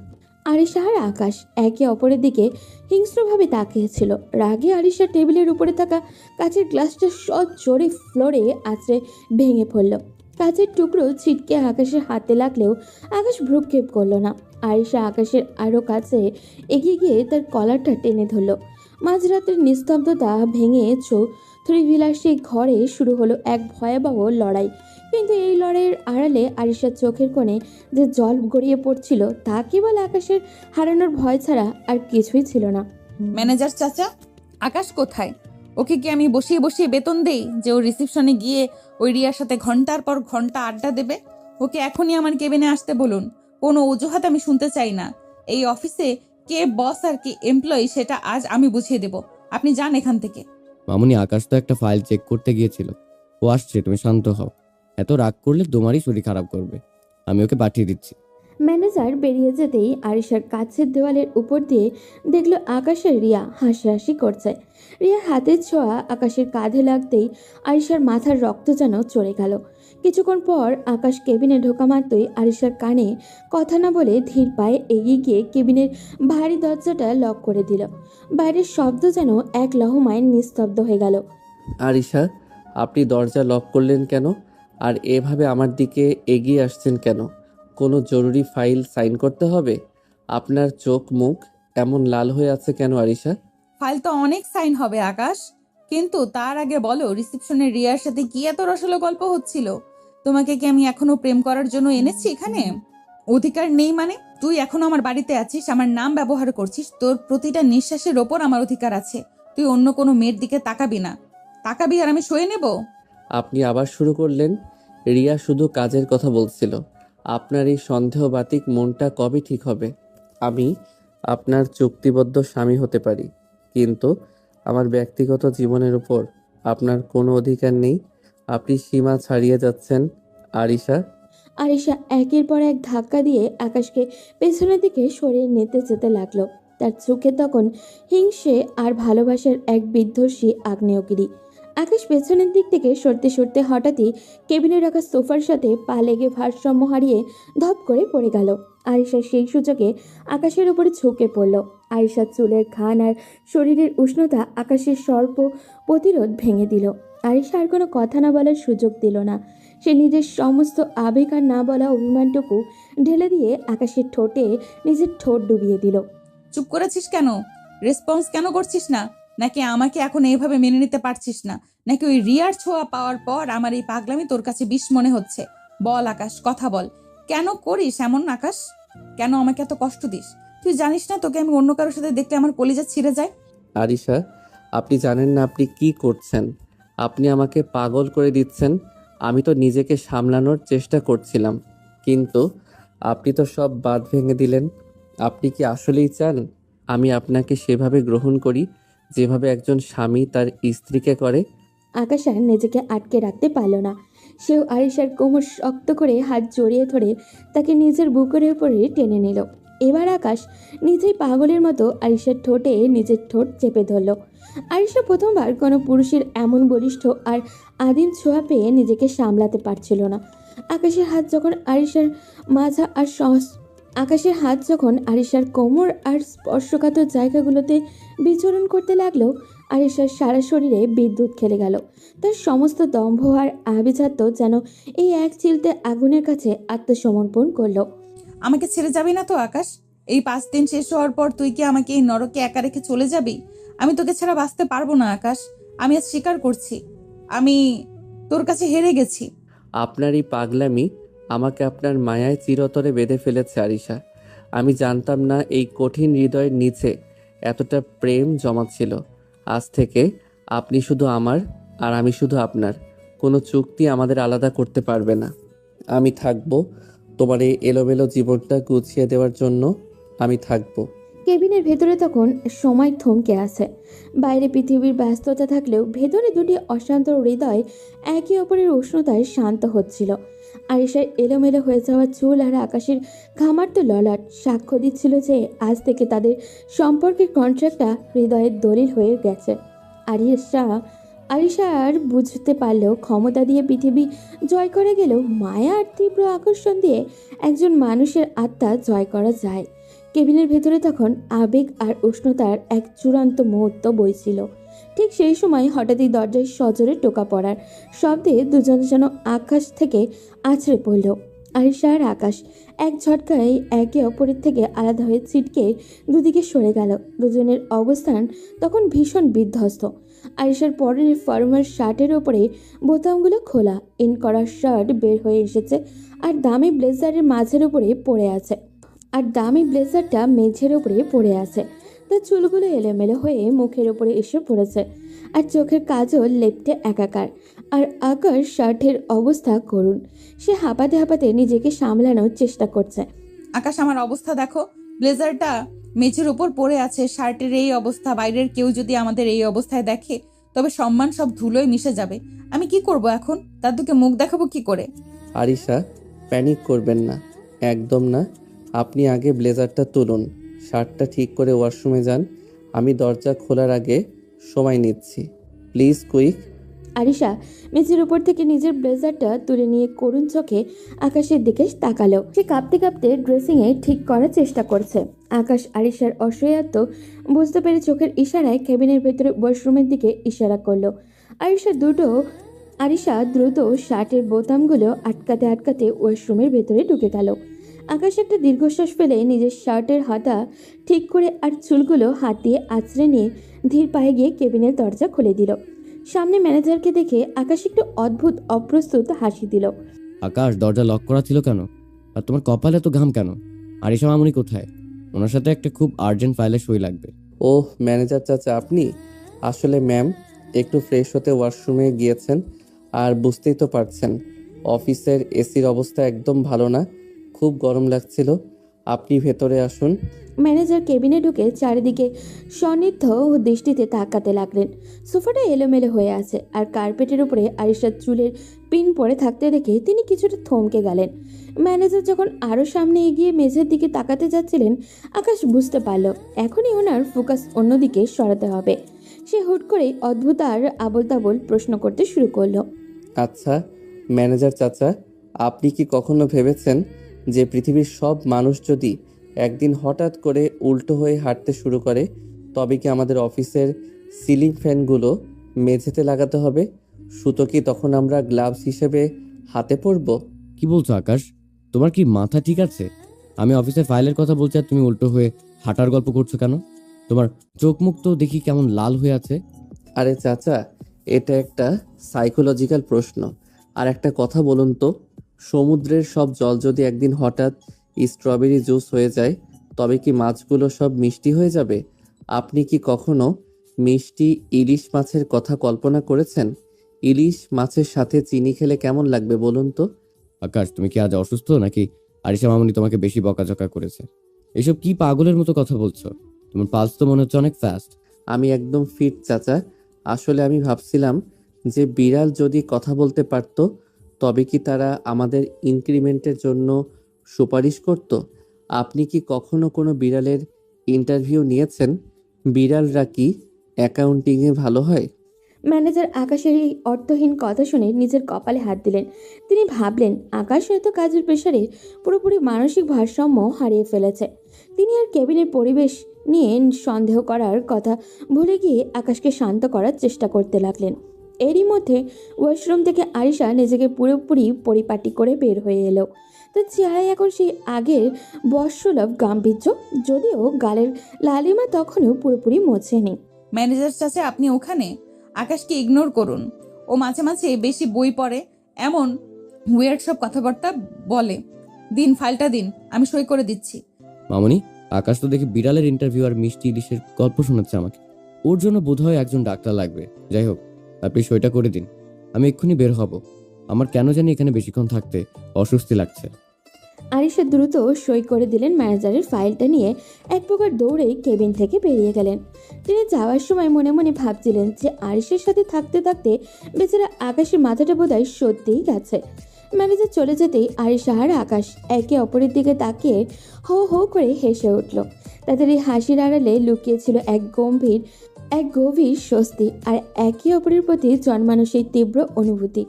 আরিশা আর আকাশ একে অপরের দিকে হিংস্রভাবে তাকিয়েছিল। রাগে আরিশা টেবিলের উপরে থাকা কাচের গ্লাসটা জোরে ফ্লোরে আছড়ে ভেঙে পড়ল। কাচের টুকরো ছিটকে আকাশের হাতে লাগলেও আকাশ ভ্রুক্ষেপ করলো না। আরিশা আকাশের আরও কাছে এগিয়ে গিয়ে তার কলারটা টেনে ধরল। মাঝরাতের নিস্তব্ধতা ভেঙে চৌধুরীবিলাসী ঘরে শুরু হলো এক ভয়াবহ লড়াই। কিন্তু এই লড়াইয়ের আড়ালে আরিশার চোখের কোণে যে জল গড়িয়ে পড়ছিল তা কেবল আকাশের হারানোর ভয় ছাড়া আর কিছুই ছিল না। ম্যানেজার চাচা, আকাশ কোথায়? ওকে কি আমি বসিয়ে বসিয়ে বেতন দেই যে ও রিসেপশনে গিয়ে ওই রিয়ার সাথে ঘন্টার পর ঘন্টা আড্ডা দেবে? ওকে এখনই আমার কেবিনে আসতে বলুন। কোনো অজুহাত আমি শুনতে চাই না। এই অফিসে কে বস আর কে এমপ্লয়ি সেটা আজ আমি বুঝিয়ে দেব। আপনি যান এখান থেকে। মামুনি, আকাশ তো একটা ফাইল চেক করতে গিয়েছিল, ও আসছে, তুমি শান্ত হও। এত রাগ করলে তোমারই শরীর খারাপ করবে। আমি ওকে পাঠিয়ে দিচ্ছি। ম্যানেজার ম্যানেজার বেরিয়ে যেতেই আরিশার কাছের দেওয়ালের উপর দিয়ে দেখলো আকাশের রিয়া হাসাহাসি করছে। রিয়ার হাতের ছোঁয়া আকাশের কাঁধে লাগতেই আরিশার মাথার রক্ত যেন চড়ে গেল। কিছুক্ষণ পর আকাশ কেবিনে ঢোকা মাত্রই আরিশার কানে কথা না বলে ধীর পায়ে এগিয়ে গিয়ে কেবিনের ভারী দরজাটা লক করে দিল। বাইরের শব্দ যেন এক লহমায় নিস্তব্ধ হয়ে গেল। আরিশা, আপনি দরজা লক করলেন কেন? আর এভাবে আমার দিকে এগিয়ে আসছেন কেন? কোনো জরুরি ফাইল সাইন করতে হবে? আপনার চোখ মুখ এমন লাল হয়ে আছে কেন আরিশা? ফাইল তো অনেক সাইন হবে আকাশ, কিন্তু তার আগে বলো রিসেপশনের রিয়ার সাথে কি এত রসলো গল্প হচ্ছিল? তোমাকে কি আমি এখনো প্রেম করার জন্য এনেছি এখানে? অধিকার নেই মানে? তুই এখনো আমার বাড়িতে আছিস, আমার নাম ব্যবহার করছিস, তোর প্রতিটা নিঃশ্বাসের ওপর আমার অধিকার আছে। তুই অন্য কোনো মেয়ের দিকে তাকাবি না। তাকাবি আর আমি সয়ে নেব? আপনি আবার শুরু করলেন। রিয়া শুধু কাজের কথা বলছিল। আপনার এই সন্দেহবাতিক মনটা কবে ঠিক হবে? আমি আপনার চুক্তিবদ্ধ স্বামী হতে পারি, কিন্তু আমার ব্যক্তিগত জীবনের উপর আপনার কোনো অধিকার নেই। আপনি সীমা ছাড়িয়ে যাচ্ছেন আরিশা। আরিশা একের পর এক ধাক্কা দিয়ে আকাশকে পেছনের দিকে সরিয়ে নিতে যেতে লাগলো। তার চোখে তখন হিংসে আর ভালোবাসার এক বিধ্বংসী আগ্নেয়গিরি। আকাশ পেছনের দিক থেকে সরতে সরতে হঠাৎই কেবিনে রাখা সোফার সাথে পা লেগে ভারসাম্য হারিয়ে ধপ করে পড়ে গেল। আরিশা সেই সুযোগে আকাশের উপরে ঝুঁকে পড়ল। আরিশার চুলের ঘান আর শরীরের উষ্ণতা আকাশের সর্প প্রতিরোধ ভেঙে দিল। আরিশা আর কোনো কথা না বলার সুযোগ দিল না। সে নিজের সমস্ত আবেগ আর না বলা অভিমানটুকু ঢেলে দিয়ে আকাশের ঠোঁটে নিজের ঠোঁট ডুবিয়ে দিল। চুপ করেছিস কেন? রেসপন্স কেন করছিস না? নাকি আমাকে এখন এইভাবে মেনে নিতে পারছিস না? নাকি ওই রিয়ার ছোঁয়া পাওয়ার পর আমার এই পাগলামি তোর কাছে বিষ মনে হচ্ছে? বল আকাশ, কথা বল। কেন করিস এমন আকাশ? কেন আমাকে এত কষ্ট দিস? তুই জানিস না তোকে আমি অন্য কারোর সাথে দেখলে আমার কলিজা ছিঁড়ে যায়? আরিশা, আপনি জানেন না আপনি কি করছেন? আপনি আমাকে পাগল করে দিচ্ছেন। আমি তো নিজেকে সামলানোর চেষ্টা করছিলাম, কিন্তু আপনি তো সব বাঁধ ভেঙে দিলেন। আপনি কি আসলেই চান আমি আপনাকে সেভাবে গ্রহণ করি যেভাবে একজন স্বামী তার স্ত্রীকে করে? আকাশ আর নিজেকে আটকে রাখতে পারল না। সেও আরিশার কোমর শক্ত করে হাত জড়িয়ে ধরে তাকে নিজের বুকের উপরে টেনে নিল। এবার আকাশ নিজেই পাগলের মতো আরিশার ঠোঁটে নিজের ঠোঁট চেপে ধরল। আরিশা প্রথমবার কোনো পুরুষের এমন বলিষ্ঠ আর আদিম ছোঁয়া পেয়ে নিজেকে সামলাতে পারছিল না। আকাশের হাত যখন আরিশার কোমর আর স্পর্শকাতর জায়গাগুলোতে বিচরণ করতে লাগলো, আরিশার সারা শরীরে বিদ্যুৎ খেলে গেল। তার সমস্ত দম্ভ আর আভিজাত্য যেন এই এক চিলতে আগুনের কাছে আত্মসমর্পণ করলো। আমাকে ছেড়ে যাবি না তো আকাশ? এই 5 দিন শেষ হওয়ার পর তুই কি আমাকে এই নরকে একা রেখে চলে যাবি? আমি তোকে ছাড়া বাঁচতে পারবো না আকাশ। আমি আজ স্বীকার করছি, আমি তোর কাছে হেরে গেছি। আপনার এই পাগলামি আমাকে আপনার মায়ায় চিরতরে বেঁধে ফেলেছে আরিশা। আমি জানতাম না এই কঠিন হৃদয়ের নিচে এতটা প্রেম জমা ছিল। আজ থেকে আপনি শুধু আমার আর আমি শুধু আপনার। কোনো চুক্তি আমাদের আলাদা করতে পারবে না। আমি থাকবো তোমার এই এলোমেলো জীবনটা গুছিয়ে দেওয়ার জন্য। আমি থাকবো। কেবিনের ভেতরে তখন সময় থমকে আছে। বাইরে পৃথিবীর ব্যস্ততা থাকলেও ভেতরে দুটি অশান্ত হৃদয় একে অপরের উষ্ণতায় শান্ত হচ্ছিল। আরিশার এলোমেলো হয়ে যাওয়া চুল আর আকাশের ঘামার্ত ললাট সাক্ষ্য দিচ্ছিল যে আজ থেকে তাদের সম্পর্কের কন্ট্রাক্টটা হৃদয়ের দলিল হয়ে গেছে। আরিশা আর বুঝতে পারলেও ক্ষমতা দিয়ে পৃথিবী জয় করা গেলেও মায়া আর তীব্র আকর্ষণ দিয়ে একজন মানুষের আত্মা জয় করা যায়। কেবিনের ভেতরে তখন আবেগ আর উষ্ণতার এক চূড়ান্ত মুহূর্ত বইছিল। ঠিক সেই সময় হঠাৎই দরজায় সজোরে টোকা পড়ার শব্দে দুজন যেন আকাশ থেকে আছড়ে পড়ল। আরিশা আর আকাশ এক ঝটকায় একে অপরের থেকে আলাদা হয়ে ছিটকে দুদিকে সরে গেল। দুজনের অবস্থান তখন ভীষণ বিধ্বস্ত। আরিশার পরনের ফর্মাল শার্টের ওপরে বোতামগুলো খোলা, ইন করা শার্ট বের হয়ে এসেছে আর দামি ব্লেজারের মাঝের উপরে পড়ে আছে। মেঝের উপরে পড়ে আছে। তার চুলগুলো এলোমেলো হয়ে মুখের উপরে এসে পড়েছে আর চোখের কাজল লেপ্টে একাকার। আর আকাশ শার্টের অবস্থা করুন। সে হাঁপাতে হাঁপাতে নিজেকে সামলানোর চেষ্টা করছে। আকাশ, আমার অবস্থা দেখো। ব্লেজারটা মেঝের উপর পড়ে আছে, শার্টের এই অবস্থা। বাইরের কেউ যদি আমাদের এই অবস্থায় দেখে তবে সম্মান সব ধুলোয় মিশে যাবে। আমি কি করব এখন? দাদুকে মুখ দেখাবো কি করে? আরিশা, প্যানিক করবেন না, একদম না। আপনি আগে ব্লেজারটা তুলুন, শার্টটা ঠিক করে ওয়াশরুমে যান। আমি দরজা খোলার আগে সময় নিচ্ছি। Please quick. আরিশা মেঝের উপর থেকে নিজের ব্লেজারটা তুলে নিয়ে করুণ চোখে আকাশের দিকে তাকালো। সে কাঁপতে কাঁপতে ড্রেসিংয়ে ঠিক করার চেষ্টা করছে। আকাশ আরিশার অসহায়ত্ব বুঝতে পেরে চোখের ইশারায় কেবিনের ভেতরে ওয়াশরুমের দিকে ইশারা করলো। আরিশা দ্রুত শার্টের বোতামগুলো আটকাতে আটকাতে ওয়াশরুমের ভেতরে ঢুকে গেল। আকাশ একটা দীর্ঘশ্বাস ফেলে নিজের শার্টের হাতা ঠিক করে আর চুলগুলো হাত দিয়ে আঁচড়ে নিয়ে ধীর পায়ে গিয়ে কেবিনের দরজা খুলে দিল। সামনে ম্যানেজারকে দেখে আকাশ একটু অদ্ভুত অপ্রস্তুত হাসি দিল। আকাশ, দরজা লক করা ছিল কেন? আর তোমার কপালে তো ঘাম কেন? আরিশা মামুনি কোথায়? ওনার সাথে একটা খুব আর্জেন্ট ফাইলে সই লাগবে। ওহ ম্যানেজার চাচা আপনি? আসলে ম্যাম একটু ফ্রেশ হতে ওয়াশরুমে গিয়েছেন। আর বুঝতেই তো পারছেন অফিসের এসির অবস্থা একদম ভালো না, খুব গরম লাগছিল। আপনি ভেতরে আসুন। ম্যানেজার কেবিনে ঢুকে চারিদিকে সন্নিগ্ধ দৃষ্টিতে তাকাতে লাগলেন। সোফাটা এলোমেলো হয়ে আছে আর কার্পেটের উপরে আরিশার চুলের পিন পড়ে থাকতে দেখে তিনি কিছুটা থমকে গেলেন। ম্যানেজার যখন আরও সামনে এগিয়ে মেঝের দিকে তাকাতে যাচ্ছিলেন, আকাশ বুঝতে পারল এখনই ওনার ফোকাস অন্যদিকে সরাতে হবে। সে হুট করেই অদ্ভুত আর আবোল তাবোল প্রশ্ন করতে শুরু করলো। আচ্ছা ম্যানেজার চাচা, আপনি কি কখনো ভেবেছেন যে পৃথিবীর সব মানুষ যদি একদিন হঠাৎ করে উল্টো হয়ে হাঁটতে শুরু করে, তবে কি আমাদের অফিসের সিলিং ফ্যানগুলো মেঝেতে লাগাতে হবে? সুতো কি তখন আমরা গ্লাভস হিসেবে হাতে পরব? কি বলছো আকাশ? তোমার কি মাথা ঠিক আছে? আমি অফিসের ফাইলের কথা বলছি আর তুমি উল্টো হয়ে হাঁটার গল্প করছো কেন? তোমার চোখ মুখ তো দেখি কেমন লাল হয়ে আছে। আরে চাচা, এটা একটা সাইকোলজিক্যাল প্রশ্ন। আর একটা কথা বলুন তো, সমুদ্রের সব জল যদি একদিন হঠাৎ স্ট্রবেরি জুস হয়ে যায়, তবে কি মাছগুলো সব মিষ্টি হয়ে যাবে? আপনি কি কখনো মিষ্টি ইলিশ মাছের কথা কল্পনা করেছেন? ইলিশ মাছের সাথে চিনি খেলে কেমন লাগবে বলুন তো? আকাশ, তুমি কি আজ অসুস্থ নাকি আরিশা মামুনি তোমাকে বেশি বকাঝকা করেছে? এসব কি পাগলের মতো কথা বলছো? তোমার পালস তো মনে হচ্ছে অনেক ফাস্ট। আমি একদম ফিট চাচা। আসলে আমি ভাবছিলাম যে বিড়াল যদি কথা বলতে পারত, তবে কি তারা আমাদের ইনক্রিমেন্টের জন্য সুপারিশ করত? আপনি কি কখনো কোনো বিড়ালের ইন্টারভিউ নিয়েছেন? বিড়ালরা কি অ্যাকাউন্টিংয়ে ভালো হয়? ম্যানেজার আকাশের এই অর্থহীন কথা শুনে নিজের কপালে হাত দিলেন। তিনি ভাবলেন আকাশ হয়তো কাজের প্রেসারে পুরোপুরি মানসিক ভারসাম্য হারিয়ে ফেলেছে। তিনি আর কেবিনের পরিবেশ নিয়ে সন্দেহ করার কথা ভুলে গিয়ে আকাশকে শান্ত করার চেষ্টা করতে লাগলেন। এরই মধ্যে ওয়াশরুম থেকে আরিশা নিজেকে পুরোপুরি পরিপাটি করে বের হয়ে এলো। তার চেহারায় এখন সেই আগের বর্ষলভ গাম্ভীর্য, যদিও গালের লালিমা তখনও পুরোপুরি মোছেনি। ম্যানেজার চাচা আপনি ওখানে? আকাশকে ইগনোর করুন। ও মাঝে মাঝে বেশি বই পড়ে, এমন ওয়েয়ার্ড সব কথাবার্তা বলে। দিন ফাইলটা দিন, আমি সই করে দিচ্ছি। মামুনি, আকাশ তো দেখি বিড়ালের ইন্টারভিউ আর মিষ্টি ইলিশের গল্প শোনাচ্ছে আমাকে। ওর জন্য বোধহয় একজন ডাক্তার লাগবে। যাই হোক, আপনি সইটা করে দিন, আমি এক্ষুনি বের হব। আমার কেন জানি এখানে বেশিক্ষণ থাকতে অস্বস্তি লাগছে। আরিশা দ্রুত সই করে দিলেন। ম্যানেজারের ফাইলটা নিয়ে এক প্রকার দৌড়েই কেবিন থেকে বেরিয়ে গেলেন। তিনি যাওয়ার সময় মনে মনে ভাবছিলেন যে আরিশার সাথে থাকতে থাকতে বেচারা আকাশের মাথাটা বোধহয় সত্যিই গেছে। ম্যানেজার চলে যেতেই আরিশা আর আকাশ একে অপরের দিকে তাকিয়ে হো হো করে হেসে উঠল। তাদের এই হাসির আড়ালে লুকিয়েছিল এক গভীর স্বস্তি আর একে অপরের প্রতি জন্মানো সেই তীব্র অনুভূতি।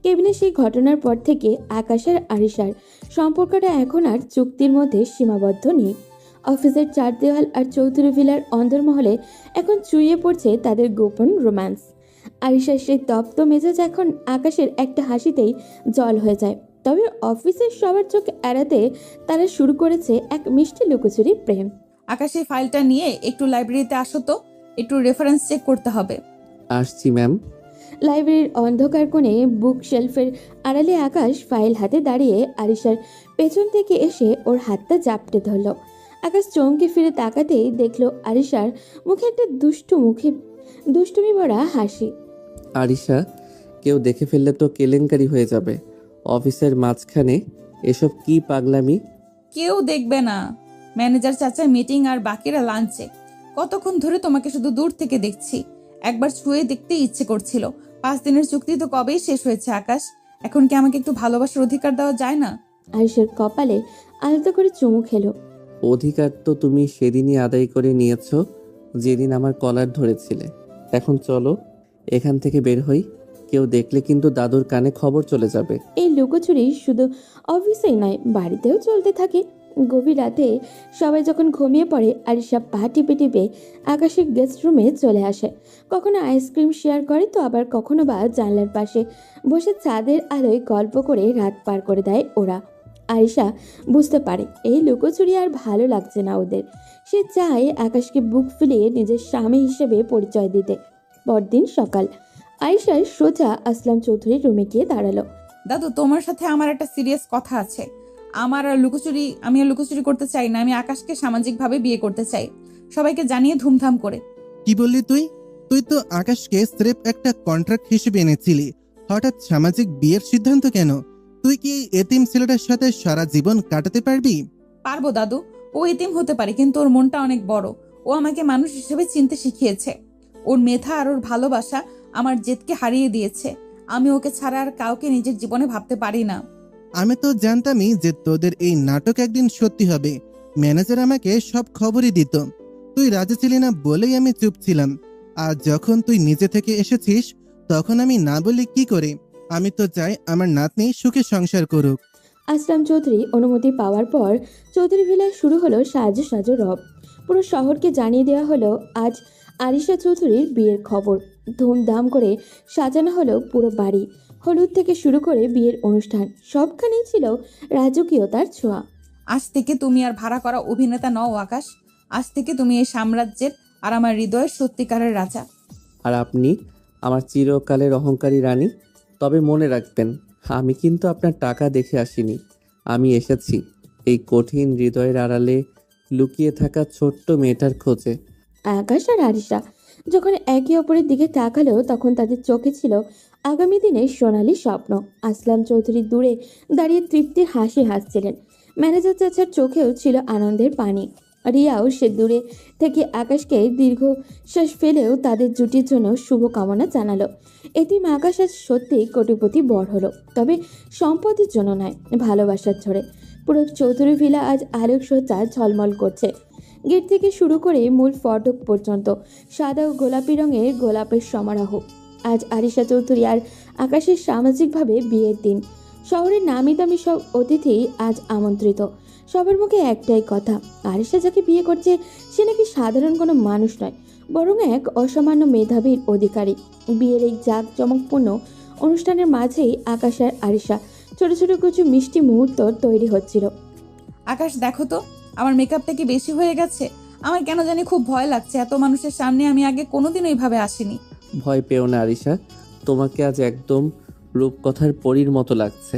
কেবিনে সেই ঘটনার পর থেকে আকাশ আর আরিশার সম্পর্কটা এখন আর চুক্তির মধ্যে সীমাবদ্ধ নেই। অফিসের চার দেওয়াল আর চৌধুরী ভিলার অন্দরমহলে এখন চুইয়ে পড়ছে তাদের গোপন রোম্যান্স। আরিশার সেই তপ্ত মেজাজ এখন আকাশের একটা হাসিতেই জল হয়ে যায়। তবে অফিসের সবার চোখ এড়াতে তারা শুরু করেছে এক মিষ্টি লুকোচুরি প্রেম। আকাশ এই ফাইলটা নিয়ে একটু লাইব্রেরিতে আসো তো, একটু রেফারেন্স চেক করতে হবে। আসছি ম্যাম। লাইব্রেরির অন্ধকার কোণে বুক শেলফের আড়ালে আকাশ ফাইল হাতে দাঁড়িয়ে আরিশার পেছন থেকে এসে ওর হাতটা জাপটে ধরল। আকাশ চমকে ফিরে তাকাতেই দেখলো আরিশার মুখে একটা দুষ্টুমি ভরা হাসি। আরিশা, কেউ দেখে ফেললে তো কেলেঙ্কারি হয়ে যাবে। অফিসের মাঝখানে এসব কি পাগলামি? কেউ দেখবে না। ম্যানেজার চাচা মিটিং আর বাকিরা লাঞ্চে। কতক্ষণ ধরে তোমাকে শুধু দূর থেকে দেখছি, একবার ছুঁয়ে দেখতে ইচ্ছে করছিল। 5 দিনের চুক্তি তো কবেই শেষ হয়েছে আকাশ। এখন কি আমাকে একটু ভালোবাসার অধিকার দেওয়া যায় না? আরিশার কপালে আলাদা করে চুমু খেলো। অধিকার তো তুমি সেদিনই আদায় করে নিয়েছো, যেদিন আমার কলার ধরেছিলে। এখন চলো এখান থেকে বের হই। কেউ দেখলে কিন্তু দাদুর কানে খবর চলে যাবে। এই লুকোচুরি শুধু অফিসেই নয়, বাড়িতেও চলতে থাকে। গভীর রাতে সবাই যখন ঘুমিয়ে পড়ে, আরিশা পা টিপে টিপে আকাশের গেস্ট রুমে চলে আসে। কখনো আইসক্রিম শেয়ার করে, তো আবার কখনো বা জানলার পাশে বসে চাঁদের আলোয় গল্প করে রাত পার করে দেয় ওরা। আরিশা বুঝতে পারে এই লুকোচুরি আর ভালো লাগছে না ওদের। সে চায় আকাশকে বুক ফুলিয়ে নিজের স্বামী হিসেবে পরিচয় দিতে। পরদিন সকাল, আরিশা সোজা আসলাম চৌধুরীর রুমে গিয়ে দাঁড়ালো। দাদু, তোমার সাথে আমার একটা সিরিয়াস কথা আছে। আমি আর লুকোচুরি করতে চাই না। আমি আকাশকে সামাজিকভাবে বিয়ে করতে চাই, সবাইকে জানিয়ে ধুমধাম করে। কি বললি তুই? তুই তো আকাশকে স্রেফ একটা কন্ট্রাক্ট হিসেবে এনেছিলি, হঠাৎ সামাজিক বিয়ের সিদ্ধান্ত কেন? তুই কি এই এতিম ছেলেটার সাথে সারা জীবন কাটাতে পারবি? পারবো দাদু, ও এতিম হতে পারে, কিন্তু ওর মনটা অনেক বড়। ও আমাকে মানুষ হিসেবে চিনতে শিখিয়েছে। ওর মেধা আর ওর ভালোবাসা আমার জেদকে হারিয়ে দিয়েছে। আমি ওকে ছাড়া আর কাউকে নিজের জীবনে ভাবতে পারি না। আমি তো জানতামই যে তোদের এই নাটক একদিন সত্যি হবে। ম্যানেজার আমাকে সব খবরই দিত। তুই রাজি ছিলি না বলেই আমি চুপ ছিলাম। আর যখন তুই নিজে থেকে এসেছিস, তখন আমি না বলি কি করে? আমি তো চাই আমার নাতনি সুখে সংসার করুক। আসলাম চৌধুরী অনুমতি পাওয়ার পর চৌধুরী ভিলায় শুরু হলো সাজো সাজো রব। পুরো শহরকে জানিয়ে দেওয়া হলো আজ আরিশা চৌধুরীর বিয়ের খবর। ধুমধাম করে সাজানো হলো পুরো বাড়ি। হলুদ থেকে শুরু করে বিয়ের অনুষ্ঠান, সবখানেই ছিল রাজকীয়তার ছোঁয়া। আজ থেকে তুমি আর ভাড়া করা অভিনেতা নও আকাশ। আজ থেকে তুমি এই সাম্রাজ্যের আর আমার হৃদয়ের সত্যিকারের রাজা। আর আপনি আমার চিরকালের অহংকারী রানী। তবে মনে রাখবেন, আমি কিন্তু আপনার টাকা দেখে আসিনি। আমি এসেছি এই কঠিন হৃদয়ের আড়ালে লুকিয়ে থাকা ছোট্ট মেয়েটার খোঁজে। আকাশ আর আরিশা যখন একে অপরের দিকে তাকালো, তখন তাদের চোখে ছিল আগামী দিনের সোনালী স্বপ্ন। আসলাম চৌধুরী দূরে দাঁড়িয়ে তৃপ্তির হাসি হাসছিলেন। ম্যানেজার চাচার চোখেও ছিল আনন্দের পানি। রিয়াও সে দূরে থেকে আকাশকে দীর্ঘশ্বাস ফেলেও তাদের জুটির জন্য শুভকামনা জানালো। এতিম আকাশ আজ সত্যি কোটিপতি বর হলো, তবে সম্পদের জন্য নয়, ভালোবাসার ঝড়ে। পুরো চৌধুরী ভিলা আজ আলোকসজ্জা ঝলমল করছে। গেট থেকে শুরু করে মূল ফটক পর্যন্ত সাদা ও গোলাপি রঙের গোলাপের সমারোহ। আজ আরিশা চৌধুরী আর আকাশের সামাজিকভাবে বিয়ের দিন। শহরের নামি দামি সব অতিথি আজ আমন্ত্রিত। সবার মুখে একটাই কথা, আরিশা যাকে বিয়ে করছে সে নাকি সাধারণ কোনো মানুষ নয়, বরং এক অসামান্য মেধাবীর অধিকারী। বিয়ের এই জাঁকজমকপূর্ণ অনুষ্ঠানের মাঝেই আকাশ আর আরিশা ছোট ছোট কিছু মিষ্টি মুহূর্ত তৈরি হচ্ছিল। আকাশ, দেখো তো আমার মেকআপটা কি বেশি হয়ে গেছে? আমার কেন জানি খুব ভয় লাগছে। এত মানুষের সামনে আমি আগে কোনোদিন এইভাবে আসিনি। ভয় পেও না আরিশা, তোমাকে আজ একদম রূপকথার পরীর মতো লাগছে।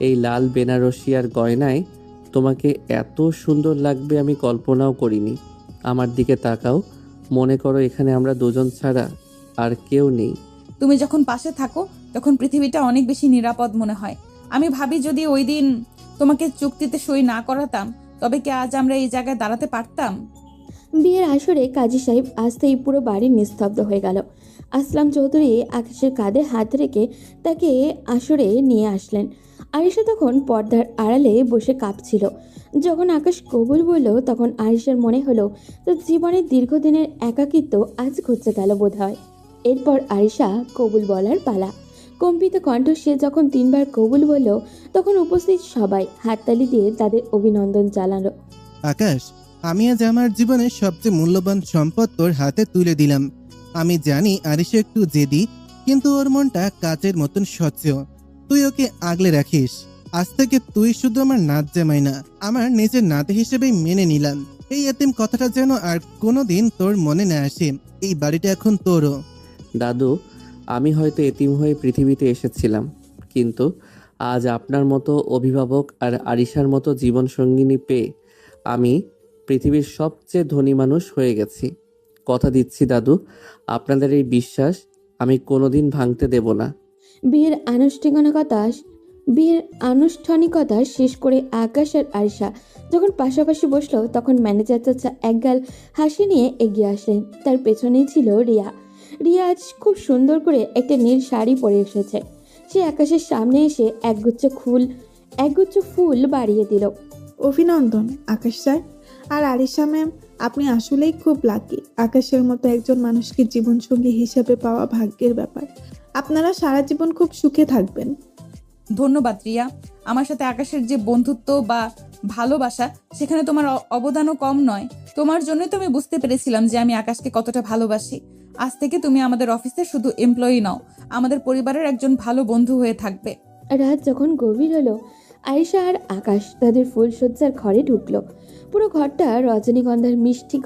এই লাল বেনারসি আর গয়নায় তোমাকে এত সুন্দর লাগবে আমি কল্পনাও করিনি। আমার দিকে তাকাও, মনে করো এখানে আমরা দুজন ছাড়া আর কেউ নেই। তুমি যখন পাশে থাকো তখন পৃথিবীটা অনেক বেশি নিরাপদ মনে হয়। আমি ভাবি যদি ওই দিন তোমাকে চুক্তিতে সই না করাতাম, তবে কি আজ আমরা এই জায়গায় দাঁড়াতে পারতাম? বিয়ের আসরে কাজী সাহেব আসতেই পুরো বাড়ি নিস্তব্ধ হয়ে গেল। আসলাম চৌধুরী আকাশের কাঁধে হাত রেখে তাকে আসরে নিয়ে আসলেন। আরিশা তখন পর্দার আড়ালে বসে কাঁপছিল। যখন আকাশ কবুল বলল, তখন আরিশার মনে হলো তার জীবনের দীর্ঘদিনের একাকিত্ব আজ ঘুচে গেল বোধ হয়। এরপর আরিশা কবুল বলার পালা। কম্পিত কণ্ঠ সে যখন 3 বার কবুল বলল, তখন উপস্থিত সবাই হাততালি দিয়ে তাদের অভিনন্দন জানালো। আকাশ, আমি আজ আমার জীবনের সবচেয়ে মূল্যবান সম্পদ তোর হাতে তুলে দিলাম। আমি জানি আরিশা একটু জেদি, কিন্তু ওর মনটা কাচের মতন স্বচ্ছ। তুই ওকে আগলে রাখিস। আজ থেকে তুই শুধু আমার নাত জামাই না, আমার নিজের নাতি হিসেবেই মেনে নিলাম। এই এতিম কথাটা যেন আর কোনোদিন তোর মনে না আসে। এই বাড়িটা এখন তোরও। দাদু, আমি হয়তো এতিম হয়ে পৃথিবীতে এসেছিলাম, কিন্তু আজ আপনার মতো অভিভাবক আর আরিশার মতো জীবনসঙ্গিনী পেয়ে আমি পৃথিবীর সবচেয়ে ধনী মানুষ হয়ে গেছি। কথা দিচ্ছি দাদু, আপনাদের এই বিশ্বাস আমি কোনোদিন ভাঙতে দেব না। বিয়ের আনুষ্ঠানিকতা শেষ করে আকাশ আর আরিশা যখন পাশাপাশি বসলো, তখন ম্যানেজার চাচা একগাল হাসি নিয়ে এগিয়ে আসলেন। তার পেছনেই ছিল রিয়া। রিয়া আজ খুব সুন্দর করে একটা নীল শাড়ি পরে এসেছে। সে আকাশের সামনে এসে একগুচ্ছ ফুল বাড়িয়ে দিল। অভিনন্দন আকাশ স্যার আর আরিশা ম্যাম, আপনি আসলেই খুব লাকি। আকাশের মতো একজন মানুষকে জীবনসঙ্গী হিসেবে পাওয়া ভাগ্যের ব্যাপার। আপনারা সারা জীবন খুব সুখে থাকবেন। ধন্যবাদ রিয়া। আমার সাথে আকাশের যে বন্ধুত্ব বা ভালোবাসা, সেখানে তোমার অবদানও কম নয়। তোমার জন্যই তো আমি বুঝতে পেরেছিলাম যে আমি আকাশকে কতটা ভালোবাসি। আজ থেকে তুমি আমাদের অফিসে শুধু এমপ্লয়ি নও, আমাদের পরিবারের একজন ভালো বন্ধু হয়ে থাকবে। রাত যখন গভীর হলো, আয়েশা আর আকাশ তাদের ফুলসজ্জার ঘরে ঢুকলো। পুরো ঘরটা রজনীগন্ধার মিষ্টি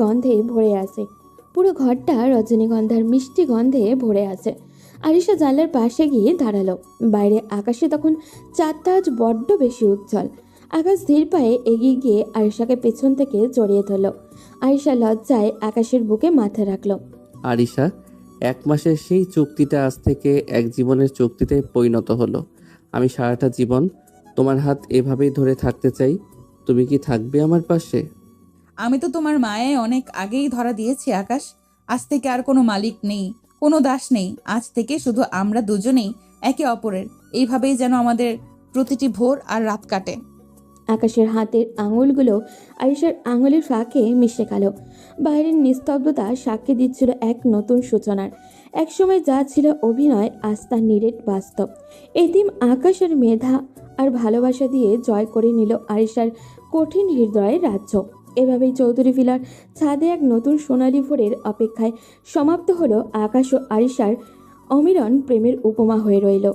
গন্ধে ভরে আছে। আয়েশা জানলার পাশে গিয়ে দাঁড়ালো। বাইরে আকাশে তখন চাঁদটা আজ বড্ড বেশি উজ্জ্বল। আকাশ ধীর পায়ে এগিয়ে গিয়ে আয়েশাকে পেছন থেকে জড়িয়ে ধরল। আয়েশা লজ্জায় আকাশের বুকে মাথা রাখলো। আরিশা, 1 মাসের সেই চুক্তিটা আজ থেকে এক জীবনের চুক্তিতে পরিণত হলো। আমি সারাটা জীবন তোমার হাত এভাবেই ধরে থাকতে চাই। তুমি কি থাকবে আমার পাশে? আমি তো তোমার মায়ে অনেক আগেই ধরা দিয়েছি আকাশ। আজ থেকে আর কোনো মালিক নেই, কোনো দাস নেই। আজ থেকে শুধু আমরা দুজনেই একে অপরের। এইভাবেই যেন আমাদের প্রতিটি ভোর আর রাত কাটে। আকাশের হাতের আঙুলগুলো আয়েশার আঙুলের ফাঁকে মিশে গেল। বাইরের নিস্তব্ধতা সাক্ষী দিচ্ছিল এক নতুন সূচনার। একসময় যা ছিল অভিনয়, আজ তা নিরেট বাস্তব। এতিম আকাশের মেধা আর ভালোবাসা দিয়ে জয় করে নিল আয়েশার কঠিন হৃদয়ের রাজ্য। এভাবেই চৌধুরী ভিলার ছাদে এক নতুন সোনালী ভোরের অপেক্ষায় সমাপ্ত হলো আকাশ ও আয়েশার অমিরন প্রেমের উপমা হয়ে রইল।